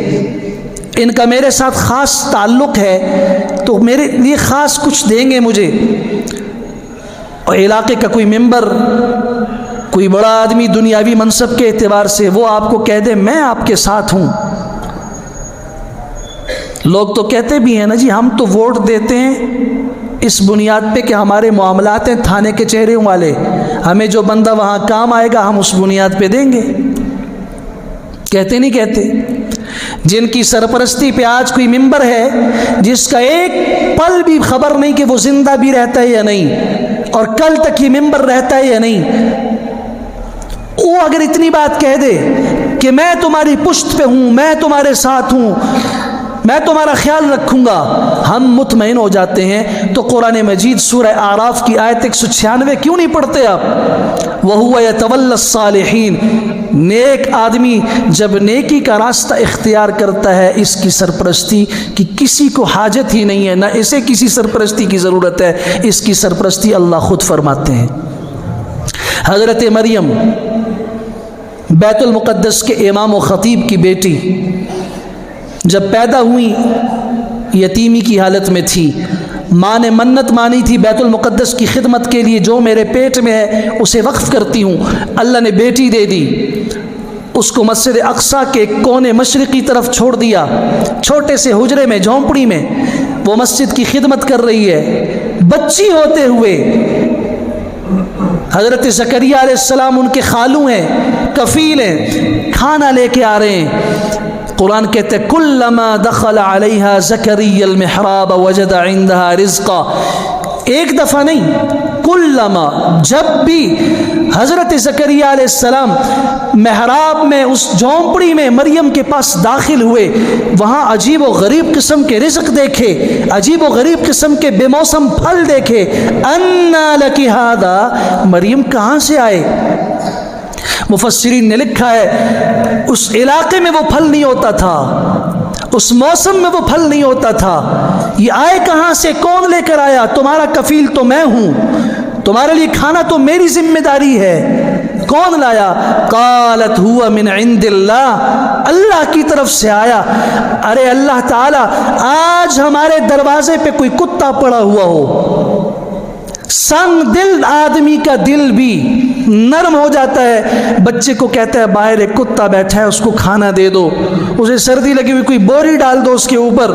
ان کا میرے ساتھ خاص تعلق ہے تو میرے لیے خاص کچھ دیں گے مجھے. اور علاقے کا کوئی ممبر، کوئی بڑا آدمی دنیاوی منصب کے اعتبار سے وہ آپ کو کہہ دے میں آپ کے ساتھ ہوں. لوگ تو کہتے بھی ہیں نا جی ہم تو ووٹ دیتے ہیں اس بنیاد پہ کہ ہمارے معاملات ہیں تھانے کے چہروں والے، ہمیں جو بندہ وہاں کام آئے گا ہم اس بنیاد پہ دیں گے. کہتے نہیں کہتے؟ جن کی سرپرستی پہ آج کوئی ممبر ہے جس کا ایک پل بھی خبر نہیں کہ وہ زندہ بھی رہتا ہے یا نہیں، اور کل تک یہ ممبر رہتا ہے یا نہیں، وہ اگر اتنی بات کہہ دے کہ میں تمہاری پشت پہ ہوں، میں تمہارے ساتھ ہوں، میں تمہارا خیال رکھوں گا، ہم مطمئن ہو جاتے ہیں. تو قرآن مجید سورہ اعراف کی آیت 196 کیوں نہیں پڑھتے آپ؟ وَهُوَ يَتَوَلَّى الصَّالِحِينَ، نیک آدمی جب نیکی کا راستہ اختیار کرتا ہے اس کی سرپرستی کی کسی کو حاجت ہی نہیں ہے، نہ اسے کسی سرپرستی کی ضرورت ہے، اس کی سرپرستی اللہ خود فرماتے ہیں. حضرت مریم بیت المقدس کے امام و خطیب کی بیٹی جب پیدا ہوئی یتیمی کی حالت میں تھی، ماں نے منت مانی تھی بیت المقدس کی خدمت کے لیے، جو میرے پیٹ میں ہے اسے وقف کرتی ہوں. اللہ نے بیٹی دے دی، اس کو مسجد اقصیٰ کے کونے مشرقی طرف چھوڑ دیا، چھوٹے سے حجرے میں جھونپڑی میں وہ مسجد کی خدمت کر رہی ہے. بچی ہوتے ہوئے حضرت زکریا علیہ السلام ان کے خالو ہیں، کفیل ہیں، کھانا لے کے آ رہے ہیں. قرآن کہتے ہیں کلما دخل علیہا زکریا المحراب وجد عندها رزقا. ایک دفعہ نہیں، کلما، جب بھی حضرت زکریا علیہ السلام محراب میں اس جھونپڑی میں مریم کے پاس داخل ہوئے، وہاں عجیب و غریب قسم کے رزق دیکھے، عجیب و غریب قسم کے بے موسم پھل دیکھے. انا لکی ھذا، مریم کہاں سے آئے؟ مفسرین نے لکھا ہے اس علاقے میں وہ پھل نہیں ہوتا تھا، اس موسم میں وہ پھل نہیں ہوتا تھا. یہ آئے کہاں سے؟ کون لے کر آیا؟ تمہارا کفیل تو میں ہوں، تمہارے لیے کھانا تو میری ذمہ داری ہے. کون لایا؟ قالت ہوا من عند اللہ، اللہ کی طرف سے آیا. ارے اللہ تعالی آج ہمارے دروازے پہ کوئی کتا پڑا ہوا ہو، سنگ دل آدمی کا دل بھی نرم ہو جاتا ہے. بچے کو کہتا ہے باہر ایک کتا بیٹھا ہے اس کو کھانا دے دو، اسے سردی لگی ہوئی کوئی بوری ڈال دو اس کے اوپر.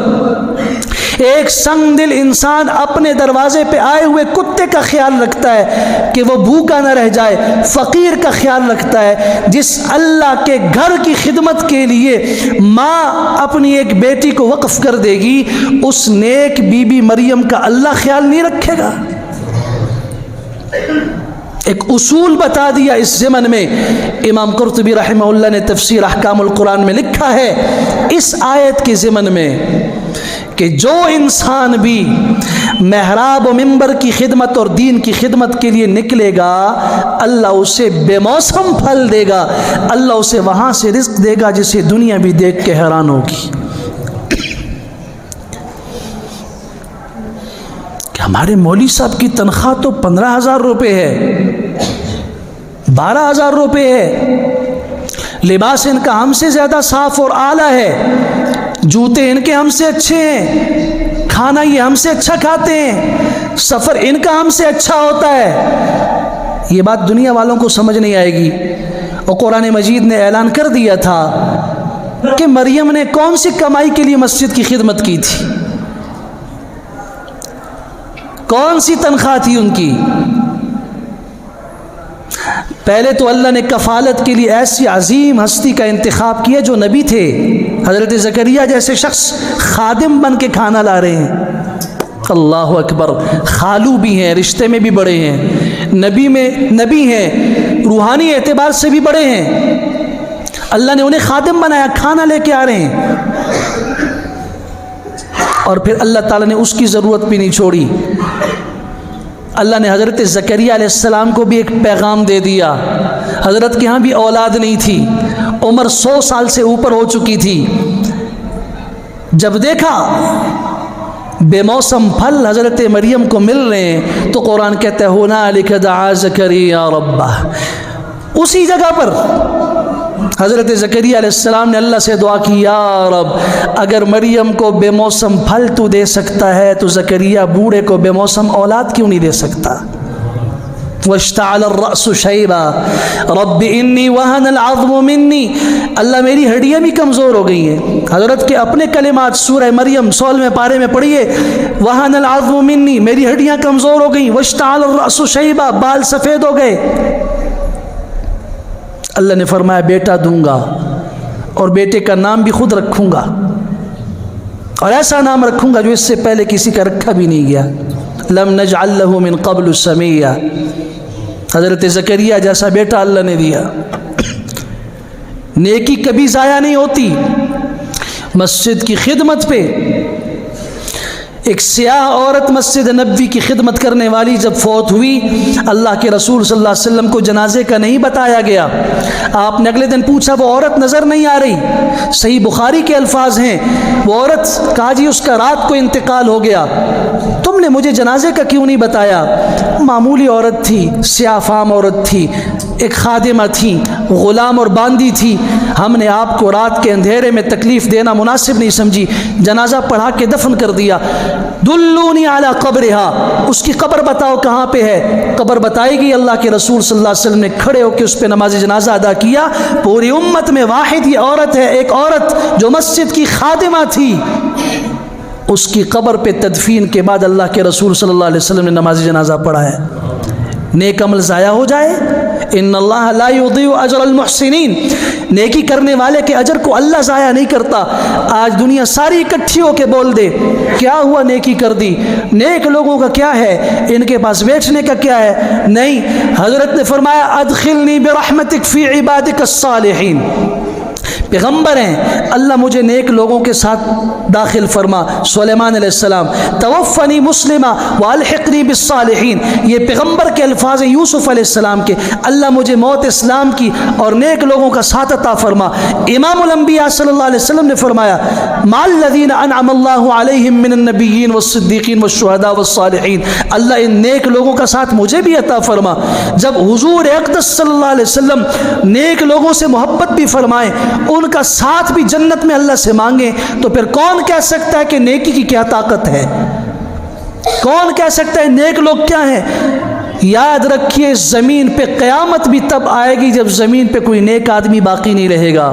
ایک سنگ دل انسان اپنے دروازے پہ آئے ہوئے کتے کا خیال رکھتا ہے کہ وہ بھوکا نہ رہ جائے، فقیر کا خیال رکھتا ہے. جس اللہ کے گھر کی خدمت کے لیے ماں اپنی ایک بیٹی کو وقف کر دے گی، اس نیک بی بی مریم کا اللہ خیال نہیں رکھے گا؟ ایک اصول بتا دیا اس زمن میں. امام قرطبی رحمہ اللہ نے تفسیر احکام القرآن میں لکھا ہے اس آیت کے ضمن میں کہ جو انسان بھی محراب و منبر کی خدمت اور دین کی خدمت کے لیے نکلے گا، اللہ اسے بے موسم پھل دے گا، اللہ اسے وہاں سے رزق دے گا جسے دنیا بھی دیکھ کے حیران ہوگی. ہمارے مولوی صاحب کی تنخواہ تو 15,000 روپے ہے، 12,000 روپے ہے، لباس ان کا ہم سے زیادہ صاف اور اعلیٰ ہے، جوتے ان کے ہم سے اچھے ہیں، کھانا یہ ہم سے اچھا کھاتے ہیں، سفر ان کا ہم سے اچھا ہوتا ہے. یہ بات دنیا والوں کو سمجھ نہیں آئے گی. اور قرآن مجید نے اعلان کر دیا تھا کہ مریم نے کون سی کمائی کے لیے مسجد کی خدمت کی تھی، کون سی تنخواہ تھی ان کی. پہلے تو اللہ نے کفالت کے لیے ایسی عظیم ہستی کا انتخاب کیا جو نبی تھے. حضرت زکریا جیسے شخص خادم بن کے کھانا لا رہے ہیں. اللہ اکبر. خالو بھی ہیں، رشتے میں بھی بڑے ہیں، نبی ہیں، روحانی اعتبار سے بھی بڑے ہیں. اللہ نے انہیں خادم بنایا، کھانا لے کے آ رہے ہیں. اور پھر اللہ تعالیٰ نے اس کی ضرورت بھی نہیں چھوڑی. اللہ نے حضرت زکریا علیہ السلام کو بھی ایک پیغام دے دیا. حضرت کے ہاں بھی اولاد نہیں تھی، عمر 100 سال سے اوپر ہو چکی تھی. جب دیکھا بے موسم پھل حضرت مریم کو مل رہے ہیں تو قرآن کہتا ہے ہنالک دعا زکریا ربہ. اسی جگہ پر حضرت زکریا علیہ السلام نے اللہ سے دعا کی، یا رب اگر مریم کو بے موسم پھل تو دے سکتا ہے تو زکریا بوڑھے کو بے موسم اولاد کیوں نہیں دے سکتا؟ واشتعل الرأس شیبا رب انی وہن العظم منی، اللہ میری ہڈیاں بھی کمزور ہو گئی ہیں۔ حضرت کے اپنے کلمات سورہ مریم 16ویں پارے میں پڑھیے، وہن العظم منی، میری ہڈیاں کمزور ہو گئیں، واشتعل الرأس شیبا، بال سفید ہو گئے۔ اللہ نے فرمایا بیٹا دوں گا، اور بیٹے کا نام بھی خود رکھوں گا، اور ایسا نام رکھوں گا جو اس سے پہلے کسی کا رکھا بھی نہیں گیا۔ لم نجعل له من قبل سمیا، حضرت زکریا جیسا بیٹا اللہ نے دیا۔ نیکی کبھی ضائع نہیں ہوتی۔ مسجد کی خدمت پہ ایک سیاہ عورت مسجد نبوی کی خدمت کرنے والی جب فوت ہوئی، اللہ کے رسول صلی اللہ علیہ وسلم کو جنازے کا نہیں بتایا گیا۔ آپ نے اگلے دن پوچھا وہ عورت نظر نہیں آ رہی، صحیح بخاری کے الفاظ ہیں، وہ عورت کہا جی اس کا رات کو انتقال ہو گیا، تم نے مجھے جنازے کا کیوں نہیں بتایا؟ معمولی عورت تھی، سیاہ فام عورت تھی، ایک خادمہ تھی، غلام اور باندی تھی، ہم نے آپ کو رات کے اندھیرے میں تکلیف دینا مناسب نہیں سمجھی، جنازہ پڑھا کے دفن کر دیا۔ دلونی علی قبرہا، اس کی قبر بتاؤ کہاں پہ ہے؟ قبر بتائی گئی، اللہ کے رسول صلی اللہ علیہ وسلم نے کھڑے ہو کے اس پہ نماز جنازہ ادا کیا۔ پوری امت میں واحد یہ عورت ہے، ایک عورت جو مسجد کی خادمہ تھی، اس کی قبر پہ تدفین کے بعد اللہ کے رسول صلی اللہ علیہ وسلم نے نماز جنازہ پڑھا ہے۔ نیک عمل ضائع ہو جائے، ان اللہ لا یضیع اجر المحسنین، نیکی کرنے والے کے اجر کو اللہ ضائع نہیں کرتا۔ آج دنیا ساری اکٹھی ہو کے بول دے کیا ہوا، نیکی کر دی، نیک لوگوں کا کیا ہے، ان کے پاس بیٹھنے کا کیا ہے؟ نہیں، حضرت نے فرمایا ادخلنی برحمتک فی عبادک الصالحین، پیغمبر ہیں، اللہ مجھے نیک لوگوں کے ساتھ داخل فرما۔ سلیمان علیہ السلام، توفنی مسلمہ والحقنی بالصالحین، یہ پیغمبر کے الفاظ ہیں یوسف علیہ السلام کے، اللہ مجھے موت اسلام کی اور نیک لوگوں کا ساتھ عطا فرما۔ امام الانبیاء صلی اللہ علیہ وسلم نے فرمایا مع الذین انعم اللہ علیہم من النبیین والصدیقین والشہداء والصالحین، اللہ ان نیک لوگوں کا ساتھ مجھے بھی عطا فرما۔ جب حضور اقدس صلی اللہ علیہ وسلم نیک لوگوں سے محبت بھی فرمائیں، ان کا ساتھ بھی جنت میں اللہ سے مانگیں، تو پھر کون کہہ سکتا ہے کہ نیکی کی کیا طاقت ہے؟ کون کہہ سکتا ہے نیک لوگ کیا ہیں؟ یاد رکھیے زمین پہ قیامت بھی تب آئے گی جب زمین پہ کوئی نیک آدمی باقی نہیں رہے گا۔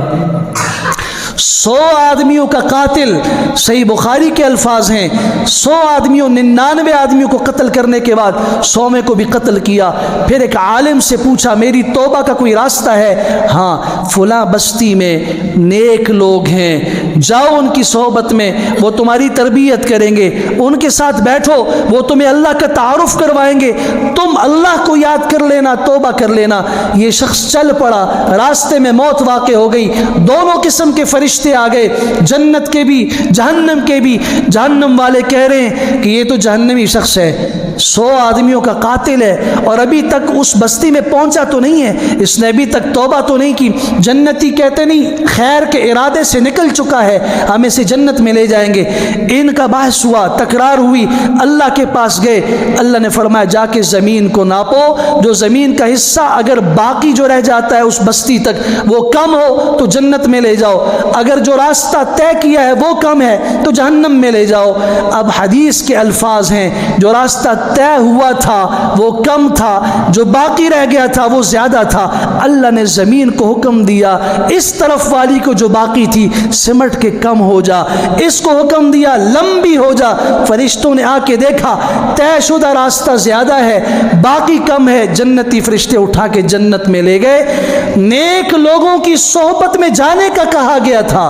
100 آدمیوں کا قاتل، صحیح بخاری کے الفاظ ہیں، 100 آدمیوں 99 آدمیوں کو قتل کرنے کے بعد 100ویں کو بھی قتل کیا۔ پھر ایک عالم سے پوچھا میری توبہ کا کوئی راستہ ہے؟ ہاں، فلاں بستی میں نیک لوگ ہیں، جاؤ ان کی صحبت میں، وہ تمہاری تربیت کریں گے، ان کے ساتھ بیٹھو، وہ تمہیں اللہ کا تعارف کروائیں گے، تم اللہ کو یاد کر لینا، توبہ کر لینا۔ یہ شخص چل پڑا، راستے میں موت واقع ہو گئی، دونوں قسم کے فرشتے آ گئے، جنت کے بھی جہنم کے بھی۔ جہنم والے کہہ رہے ہیں کہ یہ تو جہنمی شخص ہے، 100 آدمیوں کا قاتل ہے اور ابھی تک اس بستی میں پہنچا تو نہیں ہے، اس نے ابھی تک توبہ تو نہیں کی۔ جنتی کہتے نہیں، خیر کے ارادے سے نکل چکا ہے، ہم اسے جنت میں لے جائیں گے۔ ان کا بحث ہوا، تکرار ہوئی، اللہ کے پاس گئے، اللہ نے فرمایا جا کے زمین کو ناپو، جو زمین کا حصہ اگر باقی جو رہ جاتا ہے اس بستی تک وہ کم ہو تو جنت میں لے جاؤ، اگر جو راستہ طے کیا ہے وہ کم ہے تو جہنم میں لے جاؤ۔ اب حدیث کے الفاظ ہیں، جو راستہ طے ہوا تھا وہ کم تھا، جو باقی رہ گیا تھا وہ زیادہ تھا۔ اللہ نے زمین کو حکم دیا اس طرف والی کو جو باقی تھی سمٹ کے کم ہو جا، اس کو حکم دیا لمبی ہو جا۔ فرشتوں نے آ کے دیکھا طے شدہ راستہ زیادہ ہے، باقی کم ہے، جنتی فرشتے اٹھا کے جنت میں لے گئے۔ نیک لوگوں کی صحبت میں جانے کا کہا گیا تھا،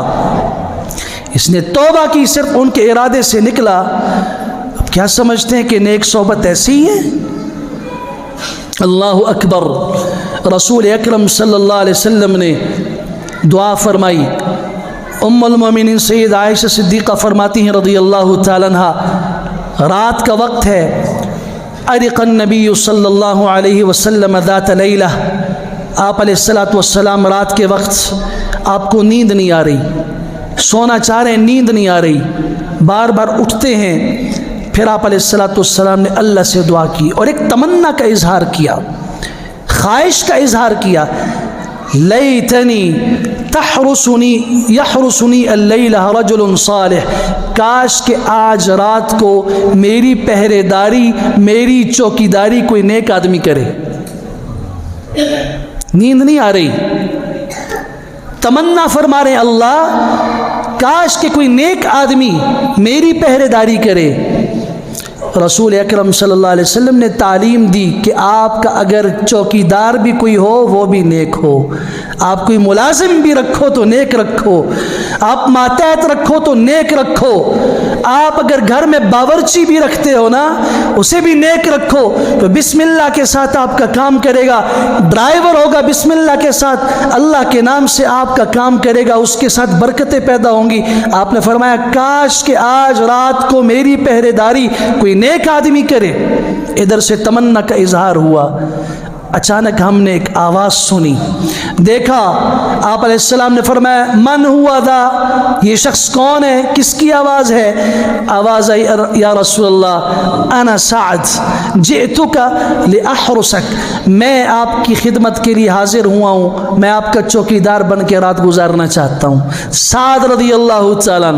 اس نے توبہ کی، صرف ان کے ارادے سے نکلا۔ اب کیا سمجھتے ہیں کہ نیک صحبت ایسی ہی ہے؟ اللہ اکبر۔ رسول اکرم صلی اللہ علیہ وسلم نے دعا فرمائی، ام المومنین سید عائشہ صدیقہ فرماتی ہیں رضی اللہ تعالیٰ عنہا، رات کا وقت ہے، ارق النبی صلی اللہ علیہ وسلم ذات لیلہ، آپ علیہ السلام رات کے وقت آپ کو نیند نہیں آ رہی، سونا چاہ رہے ہیں، نیند نہیں آ رہی، بار بار اٹھتے ہیں۔ پھر آپ علیہ السلام نے اللہ سے دعا کی اور ایک تمنا کا اظہار کیا، خواہش کا اظہار کیا، لیتنی یحرسنی اللیلہ رجل صالح، کاش کہ آج رات کو میری پہرے داری، میری چوکیداری کوئی نیک آدمی کرے۔ نیند نہیں آ رہی، تمنا فرما رہے اللہ کاش کہ کوئی نیک آدمی میری پہرے داری کرے۔ رسول اکرم صلی اللہ علیہ وسلم نے تعلیم دی کہ آپ کا اگر چوکیدار بھی کوئی ہو وہ بھی نیک ہو، آپ کوئی ملازم بھی رکھو تو نیک رکھو، آپ ماتحت رکھو تو نیک رکھو، آپ اگر گھر میں باورچی بھی رکھتے ہو نا اسے بھی نیک رکھو، تو بسم اللہ کے ساتھ آپ کا کام کرے گا، ڈرائیور ہوگا بسم اللہ کے ساتھ اللہ کے نام سے آپ کا کام کرے گا، اس کے ساتھ برکتیں پیدا ہوں گی۔ آپ نے فرمایا کاش کہ آج رات کو میری پہرے داری کوئی نیک آدمی کرے۔ ادھر سے تمنا کا اظہار ہوا، اچانک ہم نے ایک آواز سنی، دیکھا آپ علیہ السلام نے فرمایا من ہوا ذا، یہ شخص کون ہے، کس کی آواز ہے؟ آواز آئی یا رسول اللہ انا سعد جئتک لاحرسک، میں آپ کی خدمت کے لیے حاضر ہوا ہوں، میں آپ کا چوکیدار بن کے رات گزارنا چاہتا ہوں۔ سعد رضی اللہ تعالیٰ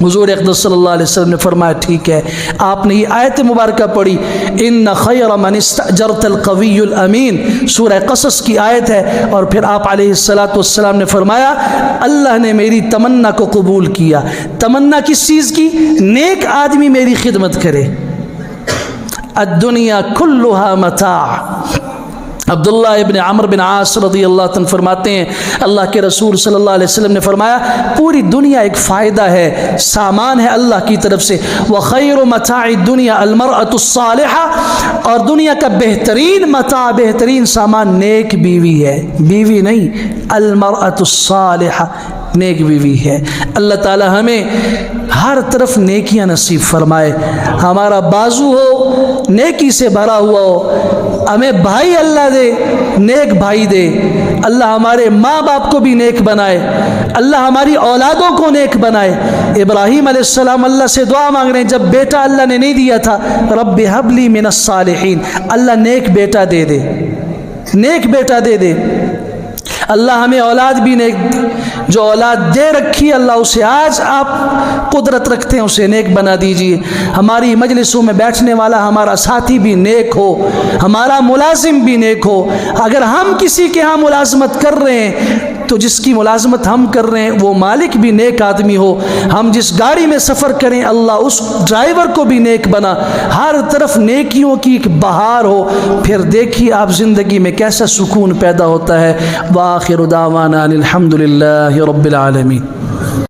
حضور اقدس صلی اللہ علیہ وسلم نے فرمایا ٹھیک ہے۔ آپ نے یہ آیت مبارکہ پڑھی ان خیر من استأجرت القوی الامین، سورہ قصص کی آیت ہے، اور پھر آپ علیہ السلام نے فرمایا اللہ نے میری تمنا کو قبول کیا۔ تمنا کس چیز کی؟ نیک آدمی میری خدمت کرے۔ الدنیا کلها متاع۔ عبداللہ ابن عمرو بن عاص رضی اللہ عنہ فرماتے ہیں اللہ کے رسول صلی اللہ علیہ وسلم نے فرمایا پوری دنیا ایک فائدہ ہے، سامان ہے اللہ کی طرف سے۔ وَخَيْرُ مَتَاعِ الدُّنْيَا الْمَرْأَةُ الصَّالِحَةُ، اور دنیا کا بہترین متاع، بہترین سامان نیک بیوی ہے، بیوی نہیں، المرأة الصالحہ، نیک بیوی ہے۔ اللہ تعالی ہمیں ہر طرف نیکیاں نصیب فرمائے، ہمارا بازو ہو نیکی سے بھرا ہوا ہو، ہمیں بھائی اللہ دے، نیک بھائی دے، اللہ ہمارے ماں باپ کو بھی نیک بنائے، اللہ ہماری اولادوں کو نیک بنائے۔ ابراہیم علیہ السلام اللہ سے دعا مانگ رہے ہیں، جب بیٹا اللہ نے نہیں دیا تھا رب ہب لی من الصالحین، اللہ نیک بیٹا دے دے، نیک بیٹا دے دے۔ اللہ ہمیں اولاد بھی نیک، جو اولاد دے رکھی اللہ اسے آج آپ قدرت رکھتے ہیں اسے نیک بنا دیجئے۔ ہماری مجلسوں میں بیٹھنے والا ہمارا ساتھی بھی نیک ہو، ہمارا ملازم بھی نیک ہو۔ اگر ہم کسی کے ہاں ملازمت کر رہے ہیں تو جس کی ملازمت ہم کر رہے ہیں وہ مالک بھی نیک آدمی ہو۔ ہم جس گاڑی میں سفر کریں اللہ اس ڈرائیور کو بھی نیک بنا، ہر طرف نیکیوں کی ایک بہار ہو، پھر دیکھیے آپ زندگی میں کیسا سکون پیدا ہوتا ہے۔ وآخر دعوانا الحمد للہ رب العالمین۔